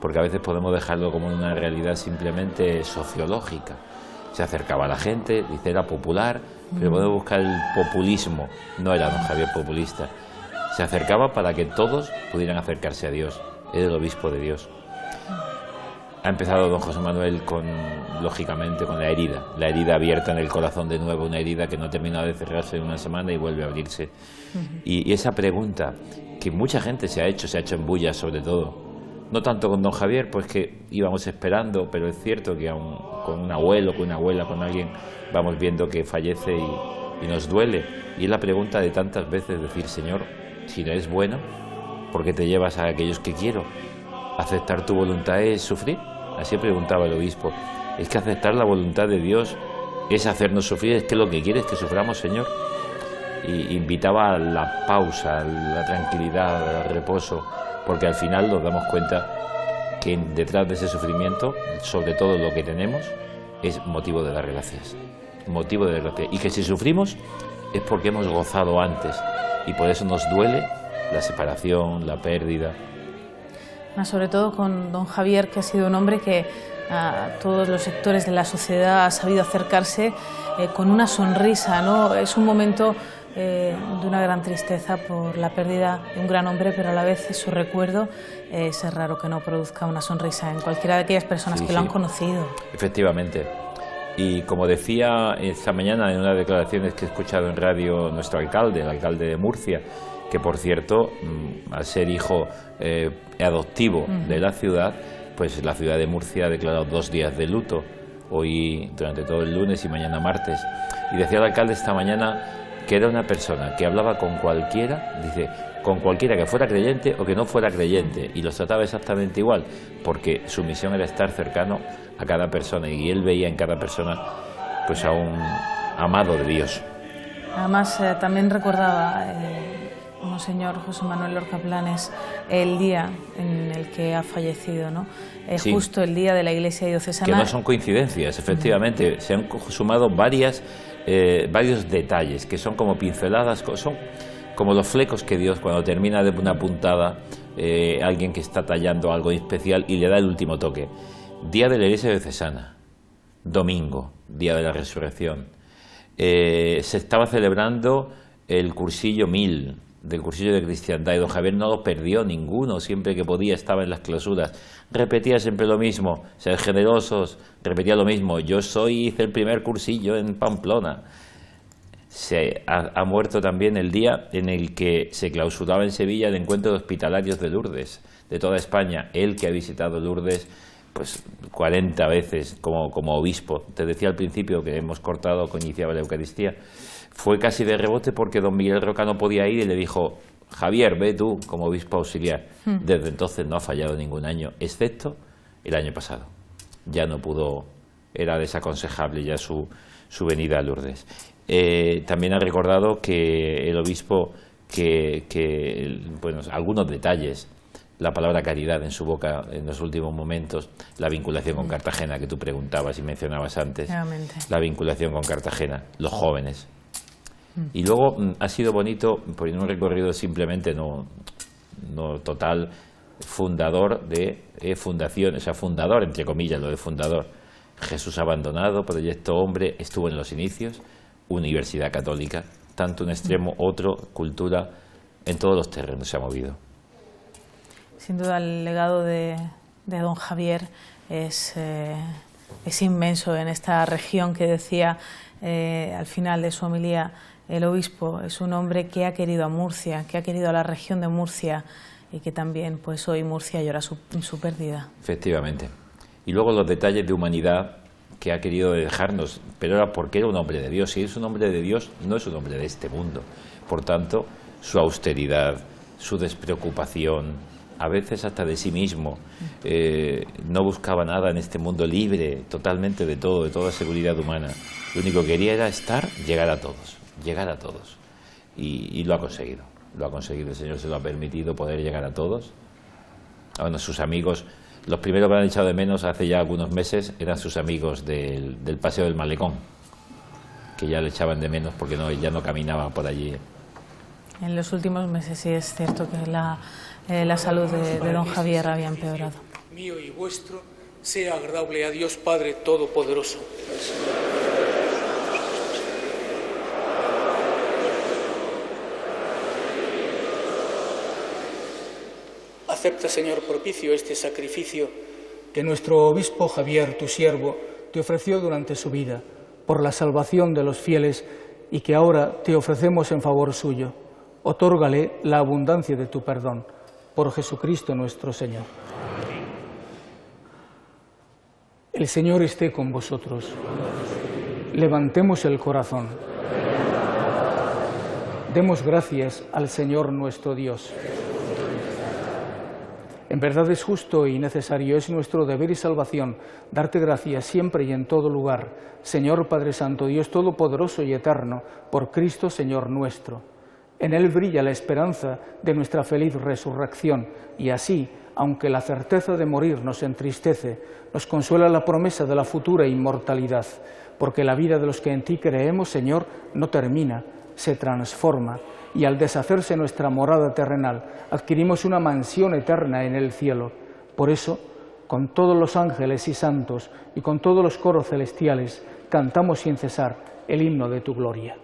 Porque a veces podemos dejarlo como una realidad simplemente sociológica. Se acercaba a la gente, dice era popular, pero podemos buscar el populismo. No era don Javier populista. Se acercaba para que todos pudieran acercarse a Dios. Era el obispo de Dios. Ha empezado don José Manuel lógicamente con la herida abierta en el corazón de nuevo, una herida que no ha terminado de cerrarse en una semana y vuelve a abrirse. Y esa pregunta que mucha gente se ha hecho en Bullas sobre todo, no tanto con don Javier, pues que íbamos esperando, pero es cierto que aún con un abuelo, con una abuela, con alguien, vamos viendo que fallece y nos duele. Y es la pregunta de tantas veces decir, Señor, si no eres bueno, ¿por qué te llevas a aquellos que quiero? ¿Aceptar tu voluntad es sufrir? Así preguntaba el obispo. Es que aceptar la voluntad de Dios es hacernos sufrir, es que lo que quiere es que suframos, Señor. Y invitaba a la pausa, a la tranquilidad, al reposo, porque al final nos damos cuenta que detrás de ese sufrimiento, sobre todo lo que tenemos, es motivo de dar gracias. Motivo de dar gracias. Y que si sufrimos es porque hemos gozado antes y por eso nos duele la separación, la pérdida. Sobre todo con don Javier, que ha sido un hombre que a todos los sectores de la sociedad ha sabido acercarse con una sonrisa, ¿no? Es un momento de una gran tristeza por la pérdida de un gran hombre, pero a la vez su recuerdo es raro que no produzca una sonrisa en cualquiera de aquellas personas que lo han conocido. Efectivamente. Y como decía esta mañana en unas declaraciones que he escuchado en radio nuestro alcalde, el alcalde de Murcia, que por cierto, al ser hijo adoptivo de la ciudad, pues la ciudad de Murcia ha declarado 2 días de luto, hoy durante todo el lunes y mañana martes. Y decía el alcalde esta mañana que era una persona que hablaba con cualquiera, dice, con cualquiera que fuera creyente o que no fuera creyente, y los trataba exactamente igual, porque su misión era estar cercano a cada persona, y él veía en cada persona pues a un amado de Dios. Además, también recordaba Monseñor José Manuel Lorca Planes el día en el que ha fallecido, ¿no? Sí. Justo el día de la Iglesia diocesana. Que no son coincidencias, efectivamente, se han sumado varios detalles que son como pinceladas, son como los flecos que Dios, cuando termina de una puntada, alguien que está tallando algo especial y le da el último toque. Día de la Iglesia diocesana, domingo, día de la Resurrección. Se estaba celebrando el cursillo 1000 del cursillo de cristiandad y don Javier no lo perdió ninguno, siempre que podía estaba en las clausuras, repetía siempre lo mismo, ser generosos, repetía lo mismo, hice el primer cursillo en Pamplona. Se ha muerto también el día en el que se clausuraba en Sevilla el encuentro de hospitalarios de Lourdes, de toda España, él que ha visitado Lourdes pues 40 veces como obispo. Te decía al principio que hemos cortado, que iniciaba la Eucaristía. Fue casi de rebote porque don Miguel Roca no podía ir y le dijo, Javier, ve tú como obispo auxiliar. Desde entonces no ha fallado ningún año, excepto el año pasado. Ya no pudo, era desaconsejable ya su venida a Lourdes. También ha recordado que el obispo, bueno, algunos detalles, la palabra caridad en su boca en los últimos momentos, la vinculación con Cartagena que tú preguntabas y mencionabas antes, realmente. La vinculación con Cartagena, los jóvenes. Y luego ha sido bonito, por un recorrido simplemente no total, fundador de fundaciones, o sea, fundador, entre comillas, lo de fundador. Jesús Abandonado, Proyecto Hombre, estuvo en los inicios, Universidad Católica, tanto un extremo, otro, cultura, en todos los terrenos se ha movido. Sin duda el legado de don Javier es inmenso en esta región que decía al final de su homilía el obispo. Es un hombre que ha querido a Murcia, que ha querido a la región de Murcia y que también pues hoy Murcia llora su pérdida. Efectivamente. Y luego los detalles de humanidad que ha querido dejarnos, pero era porque era un hombre de Dios. Si es un hombre de Dios, no es un hombre de este mundo. Por tanto, su austeridad, su despreocupación, a veces hasta de sí mismo, no buscaba nada en este mundo, libre totalmente de todo, de toda seguridad humana. Lo único que quería era llegar a todos. Y lo ha conseguido, el Señor se lo ha permitido poder llegar a todos. Bueno, sus amigos, los primeros que han echado de menos hace ya algunos meses eran sus amigos del Paseo del Malecón. que ya le echaban de menos porque ya no caminaba por allí. En los últimos meses sí es cierto que la salud de don Javier había empeorado. Mío y vuestro sea agradable a Dios Padre Todopoderoso. Acepta, Señor propicio, este sacrificio que nuestro obispo Javier, tu siervo, te ofreció durante su vida por la salvación de los fieles y que ahora te ofrecemos en favor suyo. Otórgale la abundancia de tu perdón, por Jesucristo nuestro Señor. El Señor esté con vosotros. Levantemos el corazón. Demos gracias al Señor nuestro Dios. En verdad es justo y necesario, es nuestro deber y salvación, darte gracias siempre y en todo lugar, Señor Padre Santo, Dios Todopoderoso y Eterno, por Cristo Señor nuestro. En Él brilla la esperanza de nuestra feliz resurrección, y así, aunque la certeza de morir nos entristece, nos consuela la promesa de la futura inmortalidad, porque la vida de los que en ti creemos, Señor, no termina, se transforma, y al deshacerse nuestra morada terrenal, adquirimos una mansión eterna en el cielo. Por eso, con todos los ángeles y santos y con todos los coros celestiales, cantamos sin cesar el himno de tu gloria.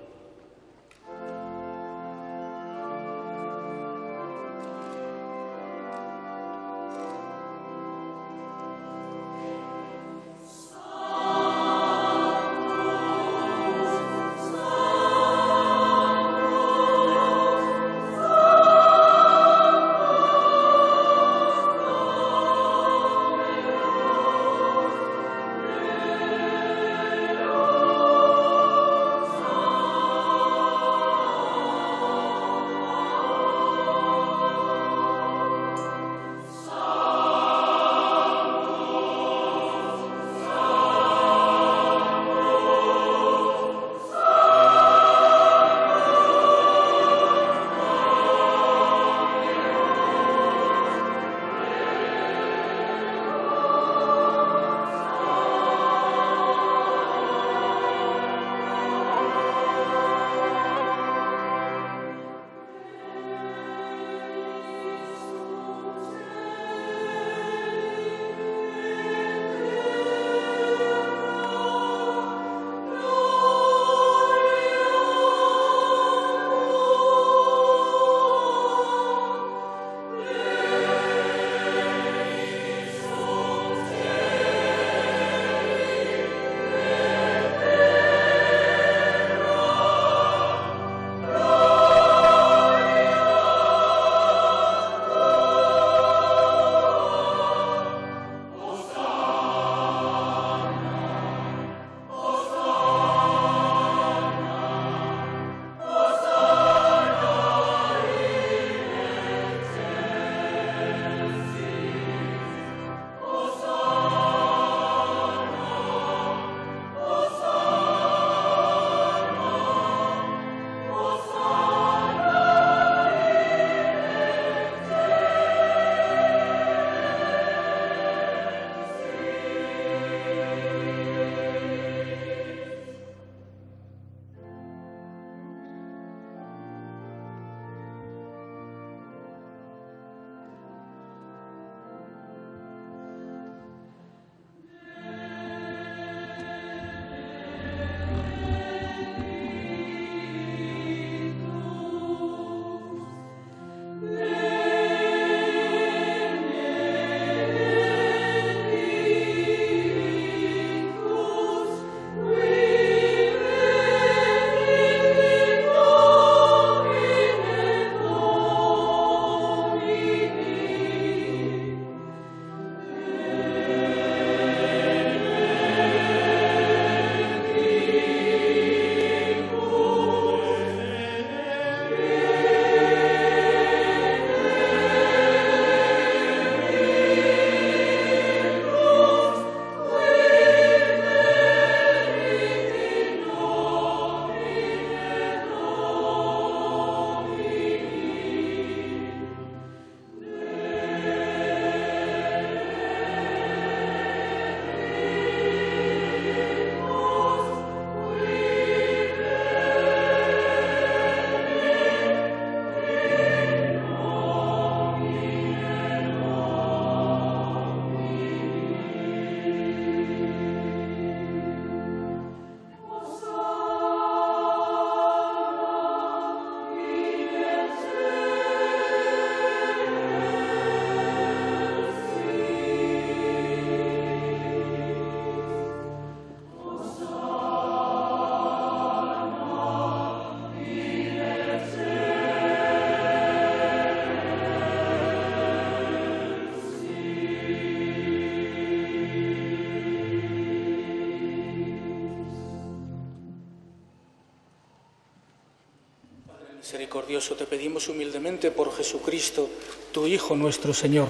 Misericordioso, te pedimos humildemente por Jesucristo, tu Hijo nuestro Señor,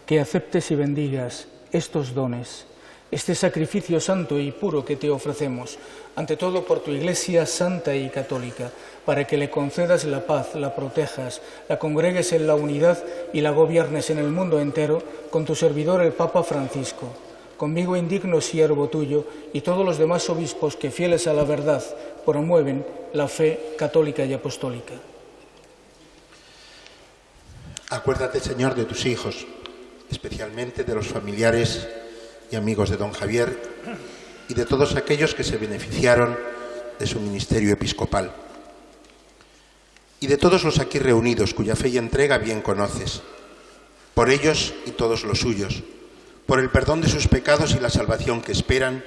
que aceptes y bendigas estos dones, este sacrificio santo y puro que te ofrecemos, ante todo por tu Iglesia santa y católica, para que le concedas la paz, la protejas, la congregues en la unidad y la gobiernes en el mundo entero con tu servidor el Papa Francisco, conmigo indigno siervo tuyo y todos los demás obispos que, fieles a la verdad, promueven la fe católica y apostólica. Acuérdate, Señor, de tus hijos, especialmente de los familiares y amigos de don Javier y de todos aquellos que se beneficiaron de su ministerio episcopal. Y de todos los aquí reunidos, cuya fe y entrega bien conoces. Por ellos y todos los suyos, por el perdón de sus pecados y la salvación que esperan,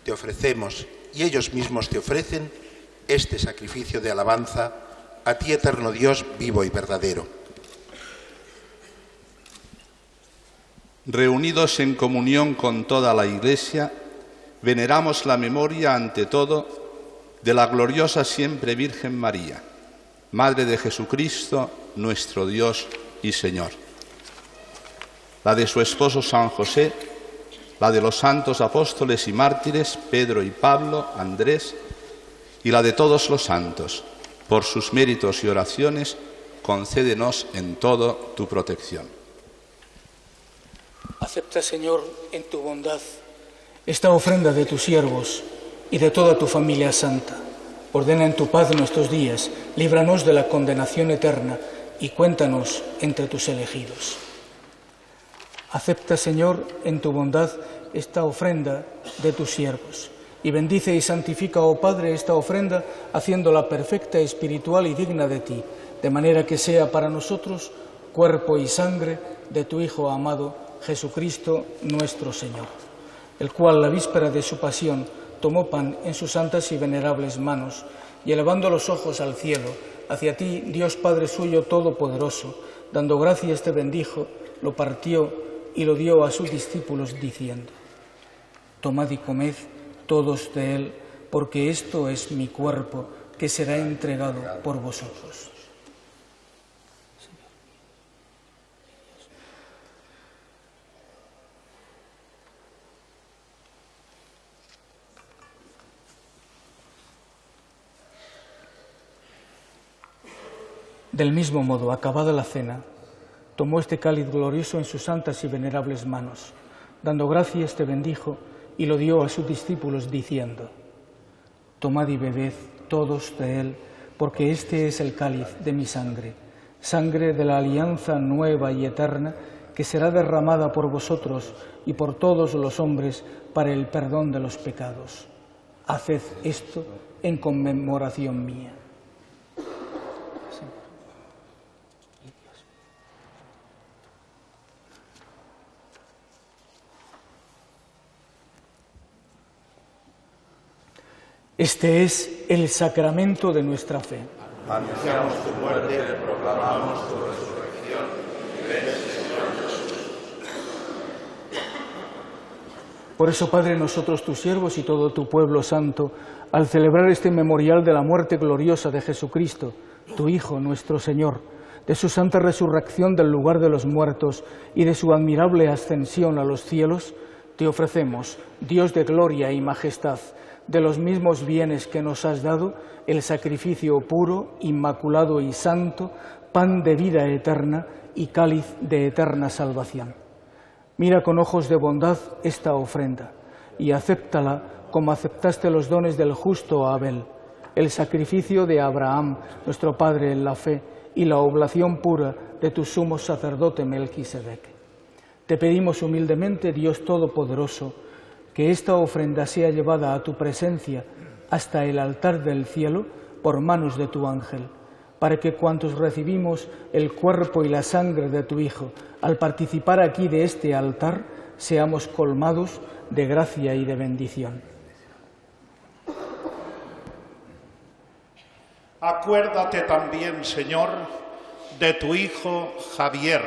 te ofrecemos, y ellos mismos te ofrecen, este sacrificio de alabanza a ti, eterno Dios, vivo y verdadero. Reunidos en comunión con toda la Iglesia, veneramos la memoria, ante todo, de la gloriosa siempre Virgen María, Madre de Jesucristo, nuestro Dios y Señor. La de su esposo San José, la de los santos apóstoles y mártires, Pedro y Pablo, Andrés, y la de todos los santos. Por sus méritos y oraciones, concédenos en todo tu protección. Acepta, Señor, en tu bondad esta ofrenda de tus siervos y de toda tu familia santa. Ordena en tu paz nuestros días, líbranos de la condenación eterna y cuéntanos entre tus elegidos. Acepta, Señor, en tu bondad esta ofrenda de tus siervos y bendice y santifica, oh Padre, esta ofrenda, haciéndola perfecta, espiritual y digna de ti, de manera que sea para nosotros cuerpo y sangre de tu Hijo amado, Jesucristo nuestro Señor, el cual, la víspera de su pasión, tomó pan en sus santas y venerables manos, y elevando los ojos al cielo, hacia ti, Dios Padre suyo todopoderoso, dando gracias te bendijo, lo partió y lo dio a sus discípulos, diciendo: tomad y comed todos de él, porque esto es mi cuerpo, que será entregado por vosotros. Del mismo modo, acabada la cena, tomó este cáliz glorioso en sus santas y venerables manos, dando gracias te bendijo y lo dio a sus discípulos, diciendo: tomad y bebed todos de él, porque este es el cáliz de mi sangre, sangre de la alianza nueva y eterna, que será derramada por vosotros y por todos los hombres para el perdón de los pecados. Haced esto en conmemoración mía. Este es el sacramento de nuestra fe. Anunciamos tu muerte, proclamamos tu resurrección. Ven, Señor Jesús. Por eso, Padre, nosotros, tus siervos y todo tu pueblo santo, al celebrar este memorial de la muerte gloriosa de Jesucristo, tu Hijo, nuestro Señor, de su santa resurrección del lugar de los muertos y de su admirable ascensión a los cielos, te ofrecemos, Dios de gloria y majestad, de los mismos bienes que nos has dado, el sacrificio puro, inmaculado y santo, pan de vida eterna y cáliz de eterna salvación. Mira con ojos de bondad esta ofrenda y acéptala como aceptaste los dones del justo Abel, el sacrificio de Abraham, nuestro padre en la fe, y la oblación pura de tu sumo sacerdote Melquisedec. Te pedimos humildemente, Dios Todopoderoso, que esta ofrenda sea llevada a tu presencia hasta el altar del cielo por manos de tu ángel, para que cuantos recibimos el cuerpo y la sangre de tu Hijo, al participar aquí de este altar, seamos colmados de gracia y de bendición. Acuérdate también, Señor, de tu Hijo Javier,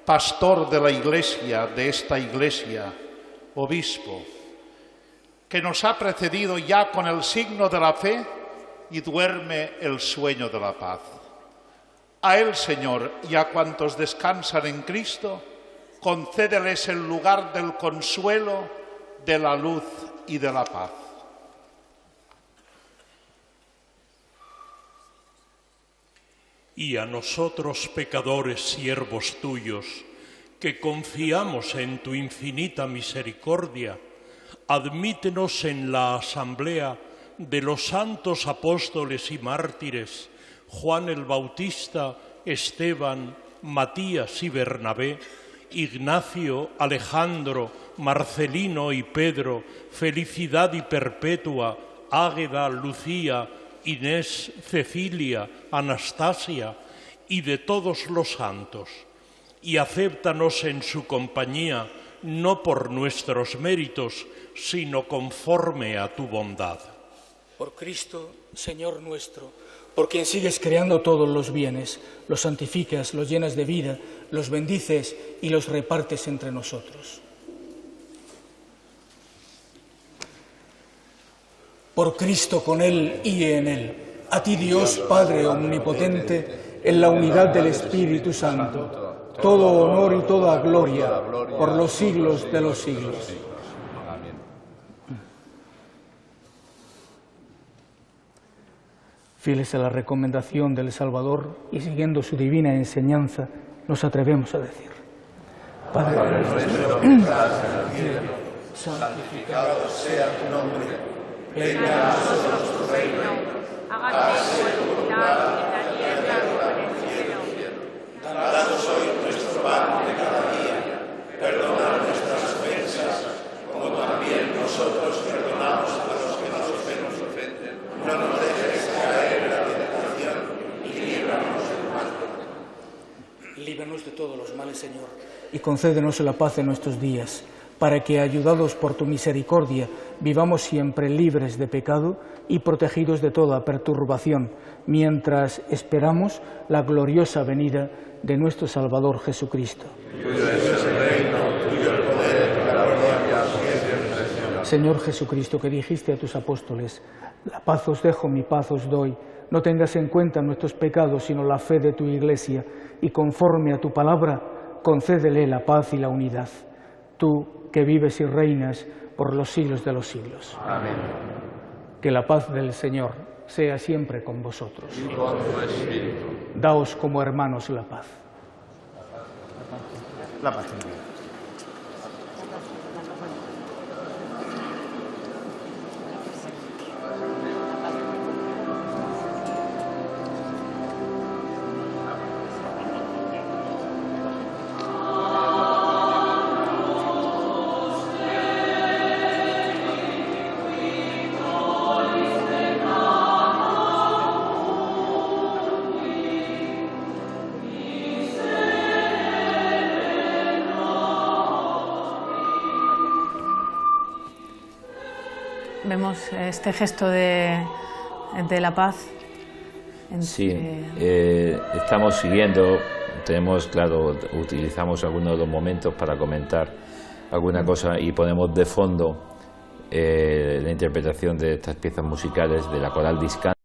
pastor de la Iglesia, de esta Iglesia, obispo, que nos ha precedido ya con el signo de la fe y duerme el sueño de la paz. A él, Señor, y a cuantos descansan en Cristo, concédeles el lugar del consuelo, de la luz y de la paz. Y a nosotros, pecadores, siervos tuyos, que confiamos en tu infinita misericordia, admítenos en la asamblea de los santos apóstoles y mártires, Juan el Bautista, Esteban, Matías y Bernabé, Ignacio, Alejandro, Marcelino y Pedro, Felicidad y Perpetua, Águeda, Lucía, Inés, Cecilia, Anastasia y de todos los santos, y acéptanos en su compañía, no por nuestros méritos, sino conforme a tu bondad. Por Cristo, Señor nuestro, por quien sigues creando todos los bienes, los santificas, los llenas de vida, los bendices y los repartes entre nosotros. Por Cristo, con Él y en Él, a ti Dios Padre Omnipotente, en la unidad del Espíritu Santo, todo honor y toda gloria por los siglos de los siglos. Fieles a la recomendación del Salvador y siguiendo su divina enseñanza, nos atrevemos a decir: Padre nuestro que estás en el cielo, santificado sea tu nombre, venga a nosotros tu reino, hágase tu voluntad en la tierra como en el cielo. Danos hoy nuestro pan de cada día, perdona nuestras ofensas, como también nosotros perdonamos a los que nos ofenden. No nos dejes caer en la tentación y líbranos del mal. Líbranos de todos los males, Señor, y concédenos la paz en nuestros días, para que, ayudados por tu misericordia, vivamos siempre libres de pecado y protegidos de toda perturbación, mientras esperamos la gloriosa venida de nuestro Salvador Jesucristo. Tuyo es el reino, tuyo el poder, la gloria, siempre. Señor Jesucristo, que dijiste a tus apóstoles: la paz os dejo, mi paz os doy. No tengas en cuenta nuestros pecados, sino la fe de tu Iglesia, y conforme a tu palabra, concédele la paz y la unidad. Tú, que vives y reinas por los siglos de los siglos. Amén. Que la paz del Señor sea siempre con vosotros. Y con tu espíritu. Daos como hermanos la paz. La paz. Vemos este gesto de la paz. Sí, estamos siguiendo, utilizamos algunos de los momentos para comentar alguna cosa y ponemos de fondo la interpretación de estas piezas musicales de la Coral Discante,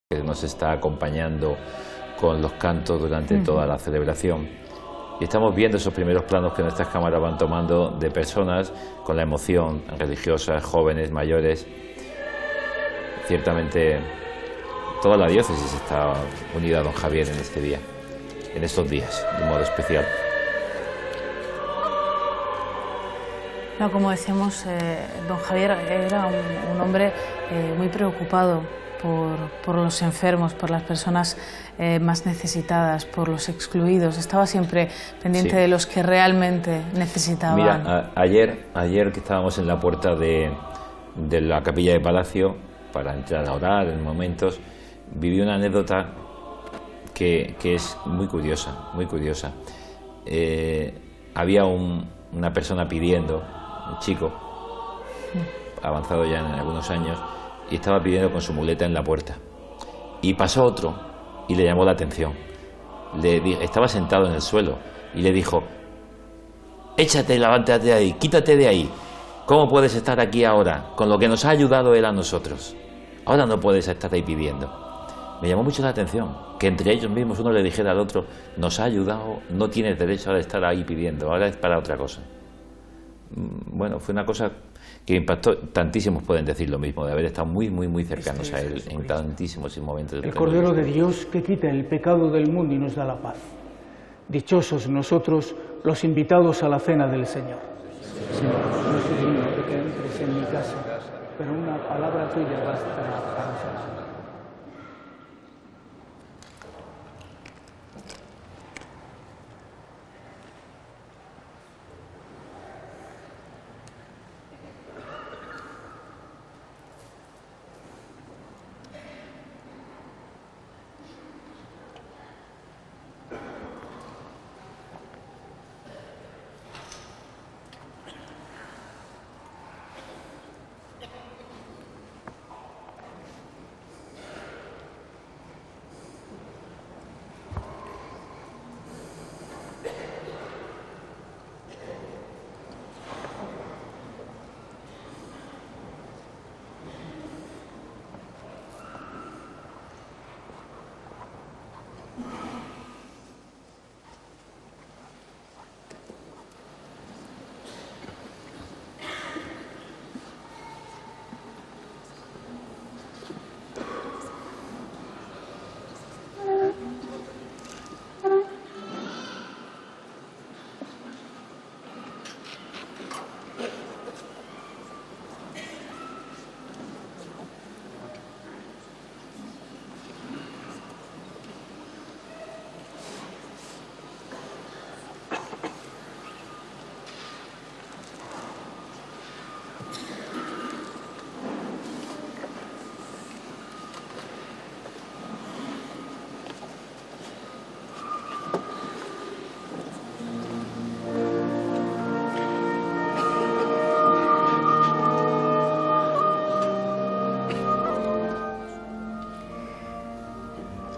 que nos está acompañando con los cantos durante toda la celebración. Y estamos viendo esos primeros planos que nuestras cámaras van tomando de personas con la emoción, religiosas, jóvenes, mayores. Ciertamente toda la diócesis está unida a don Javier en este día, en estos días, de un modo especial. No, como decíamos, don Javier era un hombre muy preocupado por los enfermos, por las personas más necesitadas, por los excluidos. Estaba siempre pendiente de los que realmente necesitaban. Mira, ayer que estábamos en la puerta de la capilla de Palacio para entrar a orar en momentos, viví una anécdota que es muy curiosa, muy curiosa. Había una persona pidiendo, un chico, avanzado ya en algunos años, y estaba pidiendo con su muleta en la puerta. Y pasó otro y le llamó la atención. Estaba sentado en el suelo y le dijo: échate, levántate de ahí, quítate de ahí. ¿Cómo puedes estar aquí ahora con lo que nos ha ayudado él a nosotros? ahora no puedes estar ahí pidiendo. Me llamó mucho la atención que entre ellos mismos uno le dijera al otro, nos ha ayudado, no tienes derecho ahora de estar ahí pidiendo, ahora es para otra cosa. Bueno, fue una cosa que impactó. Tantísimos pueden decir lo mismo, de haber estado muy, muy, muy cercanos a él en tantísimos momentos. El Cordero de Dios que quita el pecado del mundo y nos da la paz. Dichosos nosotros los invitados a la cena del Señor. Señor, no soy digno de que entres en mi casa, pero una palabra tuya basta para salvar.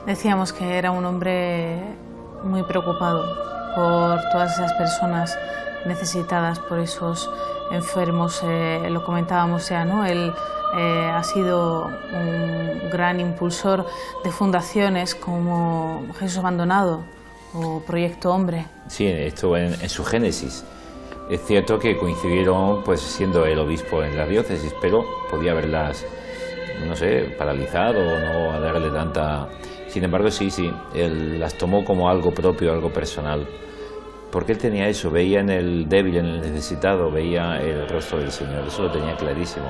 Decíamos que era un hombre muy preocupado por todas esas personas necesitadas, por esos enfermos. Lo comentábamos ya, ¿no? Él ha sido un gran impulsor de fundaciones como Jesús Abandonado o Proyecto Hombre. Sí, esto en su génesis. Es cierto que coincidieron, pues siendo el obispo en la diócesis, pero podía haberlas, no sé, paralizado o no darle tanta... Sin embargo, sí, él las tomó como algo propio, algo personal, porque él tenía eso, veía en el débil, en el necesitado, veía el rostro del Señor, eso lo tenía clarísimo.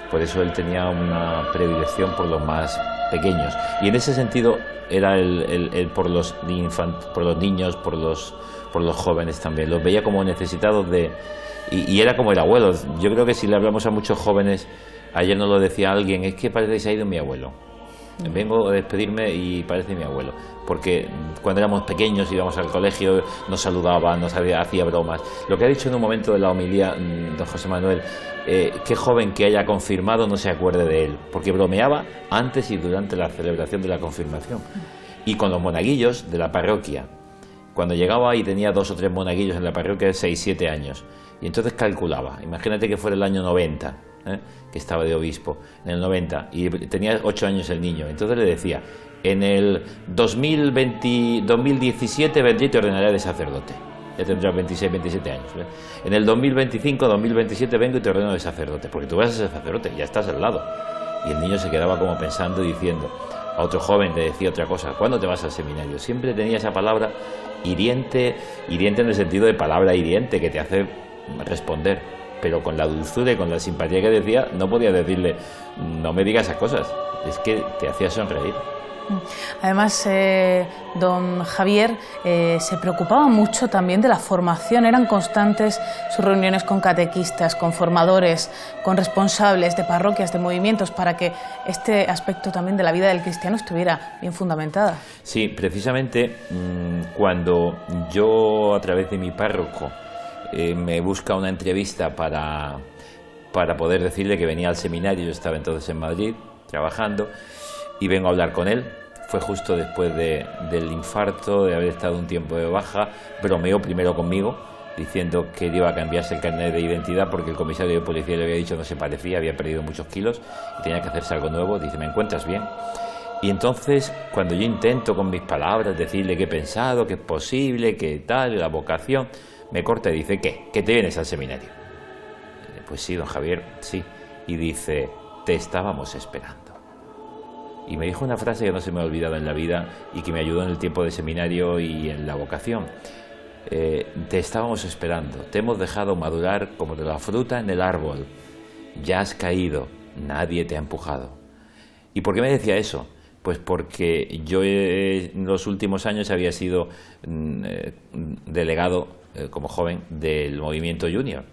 Por eso él tenía una predilección por los más pequeños, y en ese sentido era el por los niños, por los jóvenes también, los veía como necesitados de... Y era como el abuelo. Yo creo que si le hablamos a muchos jóvenes, ayer nos lo decía alguien, es que parece que se ha ido mi abuelo. Vengo a despedirme y parece mi abuelo, porque cuando éramos pequeños íbamos al colegio, nos saludaba, nos hacía bromas. Lo que ha dicho en un momento de la homilía don José Manuel, qué joven que haya confirmado no se acuerde de él, porque bromeaba antes y durante la celebración de la confirmación. Y con los monaguillos de la parroquia, cuando llegaba y tenía 2 o 3 monaguillos en la parroquia de 6, 7 años, y entonces calculaba, imagínate que fuera el año 90, que estaba de obispo, en el 90, y tenía 8 años el niño. Entonces le decía, en el 2017 vendré y te ordenaré de sacerdote. Ya tendrás 26, 27 años. En el 2025, 2027 vengo y te ordeno de sacerdote, porque tú vas a ser sacerdote, ya estás al lado. Y el niño se quedaba como pensando y diciendo. A otro joven le decía otra cosa, ¿cuándo te vas al seminario? Siempre tenía esa palabra hiriente en el sentido de palabra hiriente que te hace responder. Pero con la dulzura y con la simpatía que decía, no podía decirle, no me digas esas cosas, es que te hacía sonreír. Además, don Javier se preocupaba mucho también de la formación, eran constantes sus reuniones con catequistas, con formadores, con responsables de parroquias, de movimientos, para que este aspecto también de la vida del cristiano estuviera bien fundamentada. Sí, precisamente cuando yo, a través de mi párroco, me busca una entrevista para poder decirle que venía al seminario. Yo estaba entonces en Madrid trabajando y vengo a hablar con él. Fue justo después del infarto, de haber estado un tiempo de baja. Bromeó primero conmigo, diciendo que iba a cambiarse el carnet de identidad porque el comisario de policía le había dicho no se parecía, había perdido muchos kilos y tenía que hacerse algo nuevo. Dice, ¿me encuentras bien? Y entonces, cuando yo intento con mis palabras decirle que he pensado, que es posible, que tal, la vocación, me corta y dice, ¿qué? ¿Que te vienes al seminario? Pues sí, don Javier, sí. Y dice, te estábamos esperando. Y me dijo una frase que no se me ha olvidado en la vida y que me ayudó en el tiempo de seminario y en la vocación. Te estábamos esperando, te hemos dejado madurar como de la fruta en el árbol. Ya has caído, nadie te ha empujado. ¿Y por qué me decía eso? Pues porque yo en los últimos años había sido delegado, como joven, del movimiento Junior.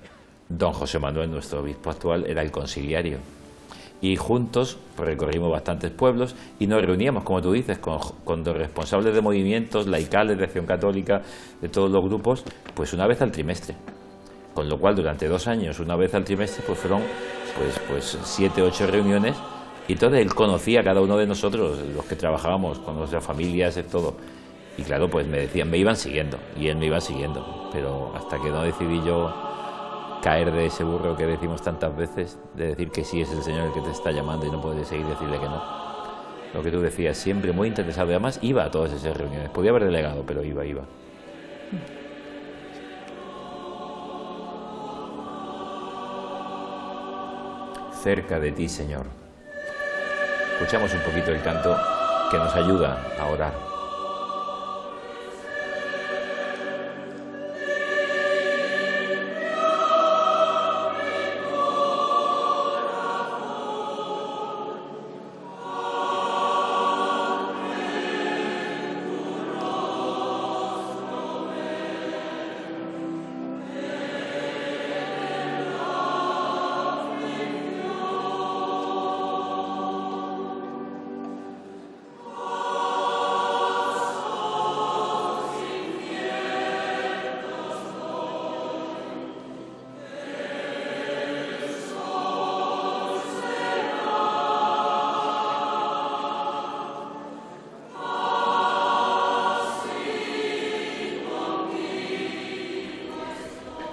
Don José Manuel, nuestro obispo actual, era el conciliario. Y juntos pues, recorrimos bastantes pueblos y nos reuníamos, como tú dices, con los responsables de movimientos laicales de Acción Católica, de todos los grupos, pues una vez al trimestre. Con lo cual, durante 2 años, una vez al trimestre, pues fueron pues 7 u 8 reuniones. Y entonces él conocía a cada uno de nosotros, los que trabajábamos con nuestras familias y todo. Y claro, pues me decían, me iban siguiendo, y él me iba siguiendo. Pero hasta que no decidí yo caer de ese burro que decimos tantas veces, de decir que sí es el Señor el que te está llamando y no puedes seguir decirle que no. Lo que tú decías, siempre muy interesado. Y además iba a todas esas reuniones. Podía haber delegado, pero iba. Cerca de ti, Señor. Escuchamos un poquito el canto que nos ayuda a orar.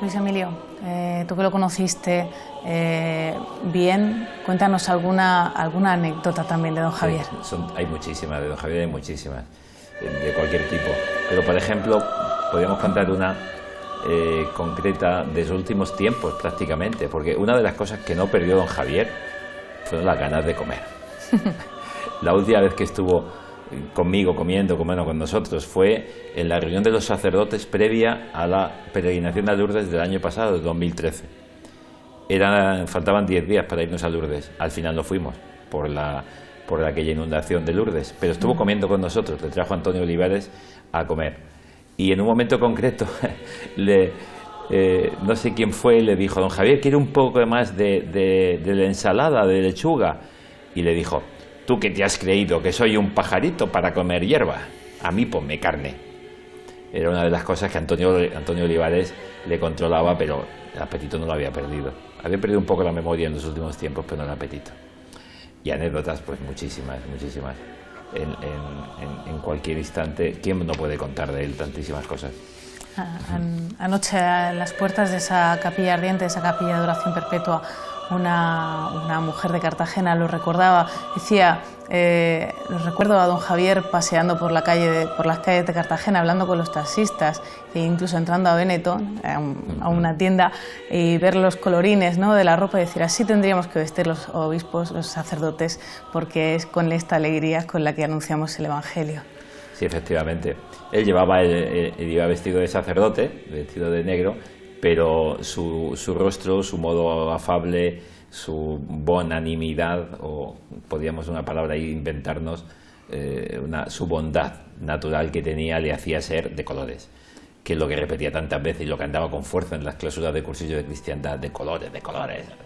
Luis Emilio, tú que lo conociste bien, cuéntanos alguna anécdota también de don Javier. Sí, hay muchísimas, de don Javier hay muchísimas, de cualquier tipo. Pero, por ejemplo, podríamos contar una concreta de los últimos tiempos prácticamente, porque una de las cosas que no perdió don Javier fueron las ganas de comer. La última vez que estuvo conmigo comiendo, con nosotros, fue en la reunión de los sacerdotes previa a la peregrinación a Lourdes del año pasado, de 2013. Faltaban 10 días para irnos a Lourdes. Al final no fuimos por aquella inundación de Lourdes, pero estuvo comiendo con nosotros. Le trajo a Antonio Olivares a comer. Y en un momento concreto, no sé quién fue, le dijo, don Javier, ¿quiere un poco más de la ensalada de lechuga? Y le dijo, tú que te has creído que soy un pajarito para comer hierba, a mí ponme carne. Era una de las cosas que Antonio Olivares le controlaba, pero el apetito no lo había perdido. Había perdido un poco la memoria en los últimos tiempos, pero no el apetito. Y anécdotas, pues muchísimas. En cualquier instante, ¿quién no puede contar de él tantísimas cosas? Anoche, a las puertas de esa capilla ardiente, de esa capilla de oración perpetua, una mujer de Cartagena lo recordaba, decía, lo recuerdo a don Javier paseando por las calles de Cartagena, hablando con los taxistas e incluso entrando a Benetton, a una tienda, y ver los colorines, ¿no?, de la ropa y decir, así tendríamos que vestir los obispos, los sacerdotes, porque es con esta alegría con la que anunciamos el Evangelio. Sí, efectivamente. Él iba vestido de sacerdote, vestido de negro, pero su rostro, su modo afable, su bonanimidad, o podríamos una palabra ahí inventarnos, su bondad natural que tenía le hacía ser de colores, que es lo que repetía tantas veces y lo que andaba con fuerza en las clausuras de cursillo de cristiandad, de colores,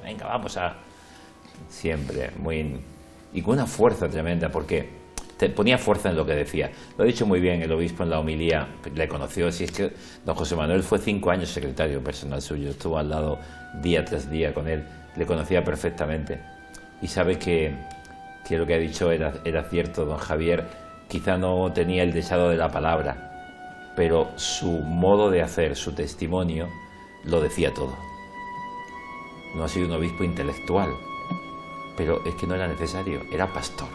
venga, vamos a... Siempre, y con una fuerza tremenda, porque ponía fuerza en lo que decía. Lo ha dicho muy bien el obispo en la homilía, le conoció, si es que don José Manuel fue 5 años secretario personal suyo, estuvo al lado día tras día con él, le conocía perfectamente y sabe que lo que ha dicho era cierto. Don Javier quizá no tenía el deseado de la palabra, pero su modo de hacer, su testimonio, lo decía todo. No ha sido un obispo intelectual, pero es que no era necesario, era pastor.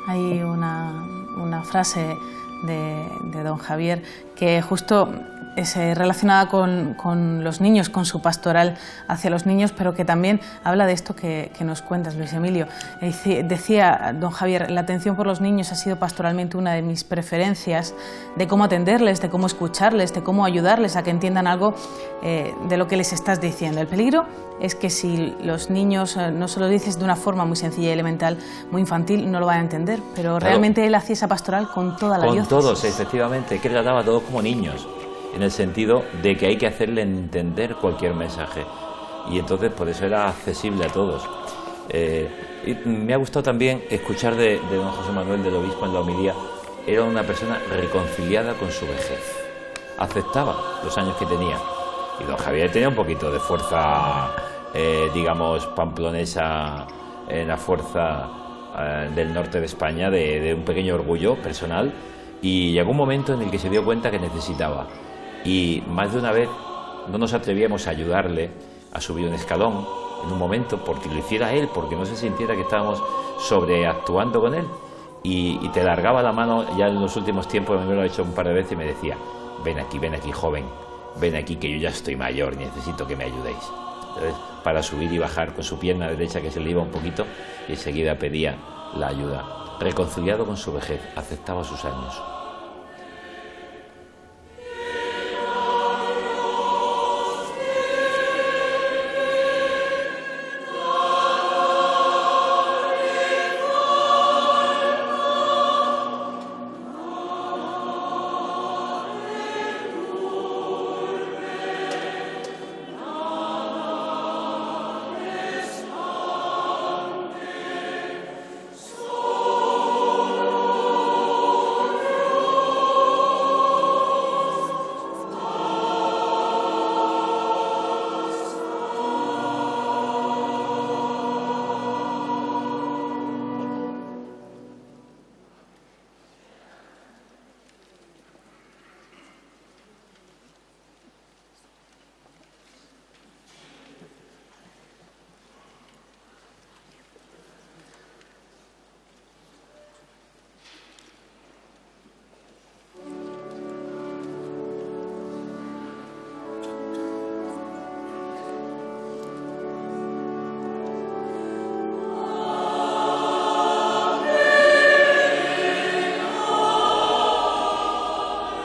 Hay una frase de don Javier que justo es relacionada con los niños, con su pastoral hacia los niños, pero que también habla de esto que nos cuentas, Luis Emilio. Decía don Javier, la atención por los niños ha sido pastoralmente una de mis preferencias, de cómo atenderles, de cómo escucharles, de cómo ayudarles a que entiendan algo de lo que les estás diciendo. El peligro es que si los niños no se lo dices de una forma muy sencilla y elemental, muy infantil, no lo van a entender, pero claro, realmente él hacía esa pastoral con toda la diócesis. Con todos, efectivamente, que trataba a todos como niños, en el sentido de que hay que hacerle entender cualquier mensaje, y entonces por eso era accesible a todos. Y me ha gustado también escuchar de don José Manuel, del obispo, en la homilía. Era una persona reconciliada con su vejez, aceptaba los años que tenía, y don Javier tenía un poquito de fuerza, digamos, pamplonesa, la fuerza del norte de España, de un pequeño orgullo personal, y llegó un momento en el que se dio cuenta que necesitaba. Y más de una vez no nos atrevíamos a ayudarle a subir un escalón en un momento porque lo hiciera él, porque no se sintiera que estábamos sobreactuando con él. Y te largaba la mano, ya en los últimos tiempos me lo ha hecho un par de veces y me decía, ven aquí joven, ven aquí que yo ya estoy mayor y necesito que me ayudéis. Entonces, para subir y bajar con su pierna derecha que se le iba un poquito, y enseguida pedía la ayuda. Reconciliado con su vejez, aceptaba sus años.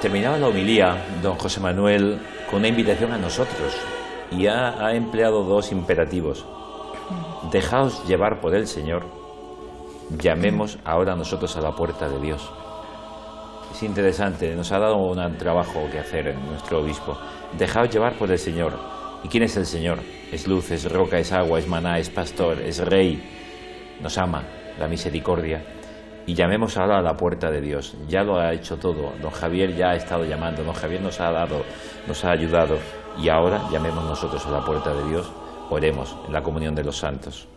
Terminaba la homilía don José Manuel con una invitación a nosotros y ha empleado dos imperativos. Dejaos llevar por el Señor, llamemos ahora nosotros a la puerta de Dios. Es interesante, nos ha dado un trabajo que hacer nuestro obispo. Dejaos llevar por el Señor. ¿Y quién es el Señor? Es luz, es roca, es agua, es maná, es pastor, es rey. Nos ama, la misericordia. Y llamemos ahora a la puerta de Dios. Ya lo ha hecho todo. Don Javier ya ha estado llamando. Don Javier nos ha dado, nos ha ayudado. Y ahora llamemos nosotros a la puerta de Dios. Oremos en la comunión de los santos.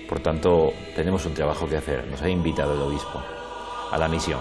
Por tanto, tenemos un trabajo que hacer. Nos ha invitado el obispo a la misión.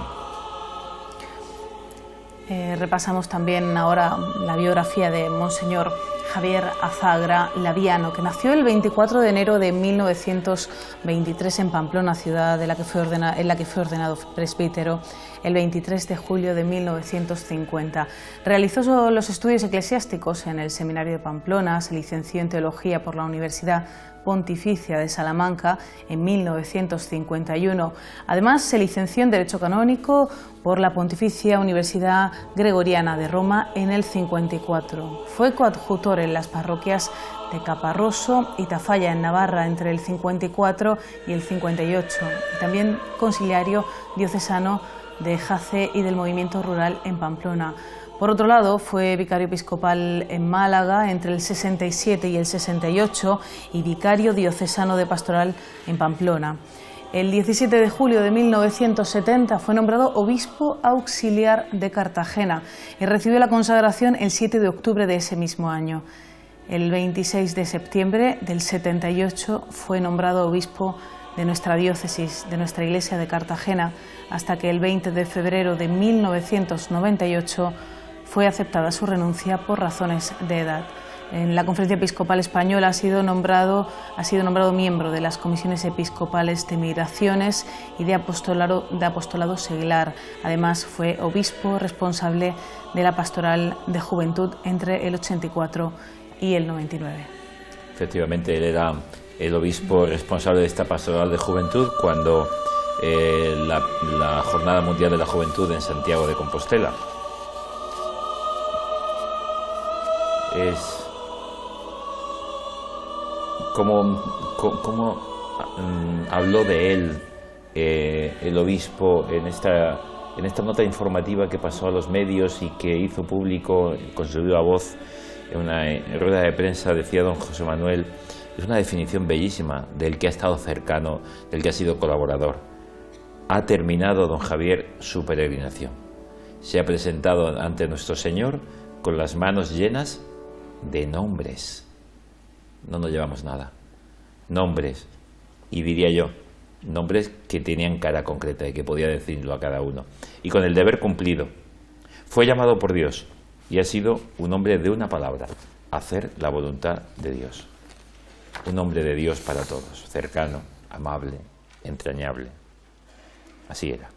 Repasamos también ahora la biografía de Monseñor Javier Azagra Laviano, que nació el 24 de enero de 1923 en Pamplona, ciudad en la que fue ordenado presbítero el 23 de julio de 1950. Realizó los estudios eclesiásticos en el Seminario de Pamplona, se licenció en Teología por la Universidad Pontificia de Salamanca en 1951. Además, se licenció en Derecho Canónico por la Pontificia Universidad Gregoriana de Roma en el 54. Fue coadjutor en las parroquias de Caparroso y Tafalla en Navarra entre el 54 y el 58. Y también conciliario diocesano de Jace y del movimiento rural en Pamplona. Por otro lado, fue vicario episcopal en Málaga entre el 67 y el 68 y vicario diocesano de pastoral en Pamplona. El 17 de julio de 1970 fue nombrado obispo auxiliar de Cartagena y recibió la consagración el 7 de octubre de ese mismo año. El 26 de septiembre del 78 fue nombrado obispo de nuestra diócesis, de nuestra iglesia de Cartagena, hasta que el 20 de febrero de 1998 fue aceptada su renuncia por razones de edad. En la Conferencia Episcopal Española ha sido nombrado miembro de las comisiones episcopales de migraciones y de apostolado seglar. Además, fue obispo responsable de la pastoral de juventud entre el 84 y el 99. Efectivamente, él era el obispo responsable de esta pastoral de juventud cuando la Jornada Mundial de la Juventud en Santiago de Compostela. Es como habló de él el obispo en esta nota informativa que pasó a los medios y que hizo público con su viva voz en una rueda de prensa. Decía don José Manuel, es una definición bellísima del que ha estado cercano, del que ha sido colaborador. Ha terminado don Javier su peregrinación. Se ha presentado ante nuestro Señor con las manos llenas de nombres. No nos llevamos nada. Nombres, y diría yo, nombres que tenían cara concreta y que podía decirlo a cada uno. Y con el deber cumplido. Fue llamado por Dios y ha sido un hombre de una palabra: hacer la voluntad de Dios. Un hombre de Dios para todos, cercano, amable, entrañable. Así era.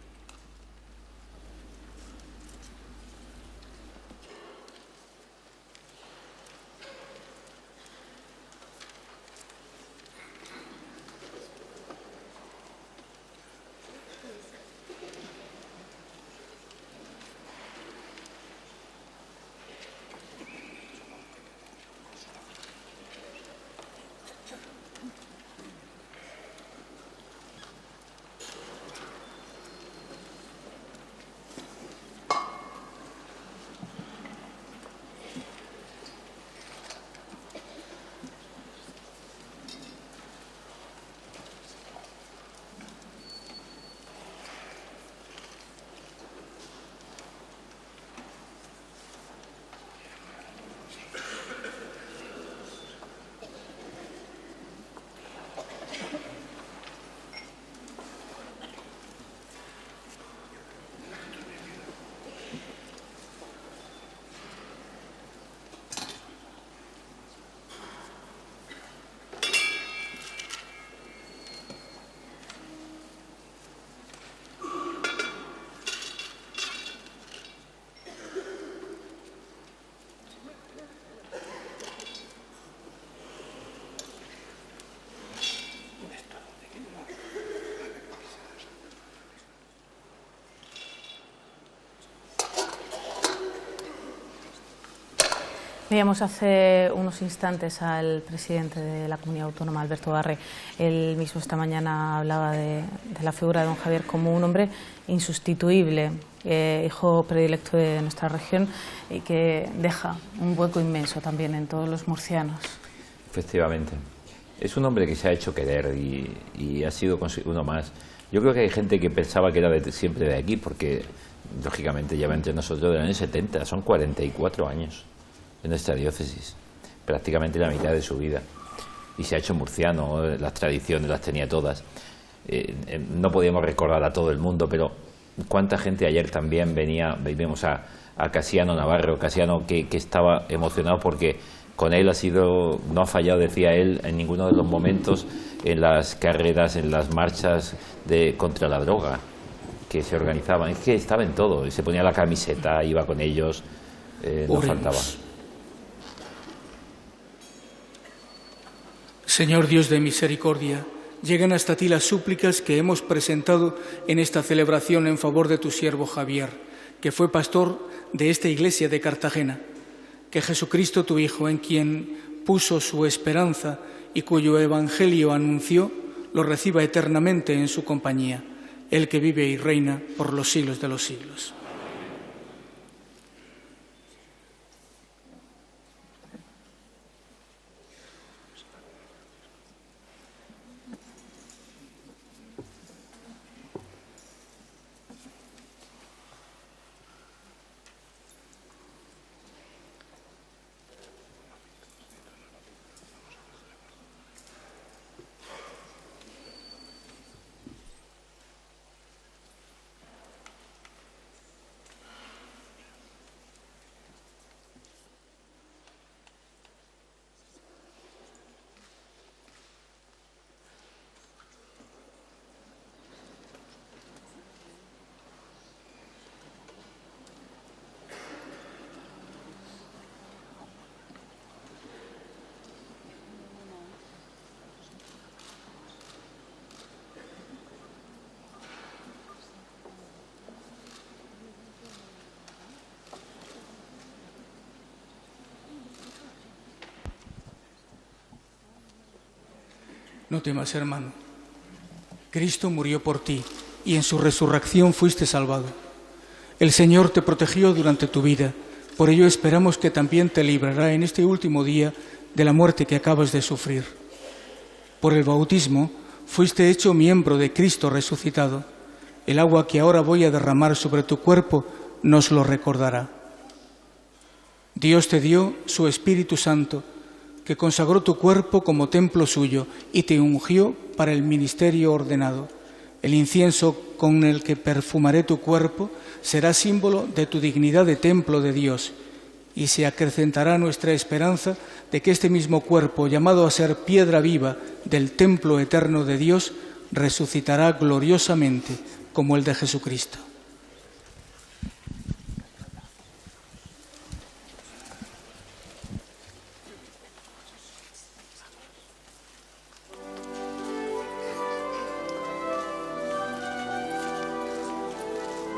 Veíamos hace unos instantes al presidente de la Comunidad Autónoma, Alberto Barre. Él mismo esta mañana hablaba de la figura de don Javier como un hombre insustituible, hijo predilecto de nuestra región y que deja un hueco inmenso también en todos los murcianos. Efectivamente. Es un hombre que se ha hecho querer y ha sido uno más. Yo creo que hay gente que pensaba que era siempre de aquí, porque lógicamente lleva entre nosotros del año 70, son 44 años en nuestra diócesis, prácticamente la mitad de su vida, y se ha hecho murciano. Las tradiciones las tenía todas. No podíamos recordar a todo el mundo, pero cuánta gente ayer también vimos a Casiano Navarro, Casiano que estaba emocionado porque con él no ha fallado, decía él, en ninguno de los momentos en las carreras, en las marchas contra la droga que se organizaban. Es que estaba en todo, se ponía la camiseta, iba con ellos, no faltaba. Señor Dios de misericordia, llegan hasta ti las súplicas que hemos presentado en esta celebración en favor de tu siervo Javier, que fue pastor de esta iglesia de Cartagena. Que Jesucristo, tu Hijo, en quien puso su esperanza y cuyo evangelio anunció, lo reciba eternamente en su compañía, el que vive y reina por los siglos de los siglos. No temas, hermano. Cristo murió por ti y en su resurrección fuiste salvado. El Señor te protegió durante tu vida, por ello esperamos que también te librará en este último día de la muerte que acabas de sufrir. Por el bautismo fuiste hecho miembro de Cristo resucitado. El agua que ahora voy a derramar sobre tu cuerpo nos lo recordará. Dios te dio su Espíritu Santo, que consagró tu cuerpo como templo suyo y te ungió para el ministerio ordenado. El incienso con el que perfumaré tu cuerpo será símbolo de tu dignidad de templo de Dios y se acrecentará nuestra esperanza de que este mismo cuerpo, llamado a ser piedra viva del templo eterno de Dios, resucitará gloriosamente como el de Jesucristo.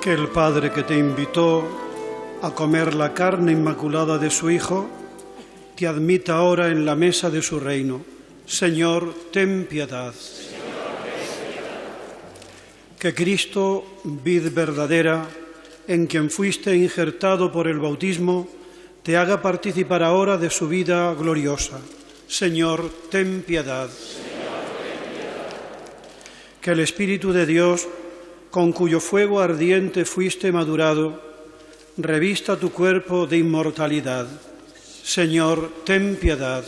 Que el Padre que te invitó a comer la carne inmaculada de su Hijo, te admita ahora en la mesa de su reino. Señor, ten piedad. Que Cristo, vid verdadera, en quien fuiste injertado por el bautismo, te haga participar ahora de su vida gloriosa. Señor, ten piedad. Que el Espíritu de Dios, con cuyo fuego ardiente fuiste madurado, revista tu cuerpo de inmortalidad. Señor, ten piedad.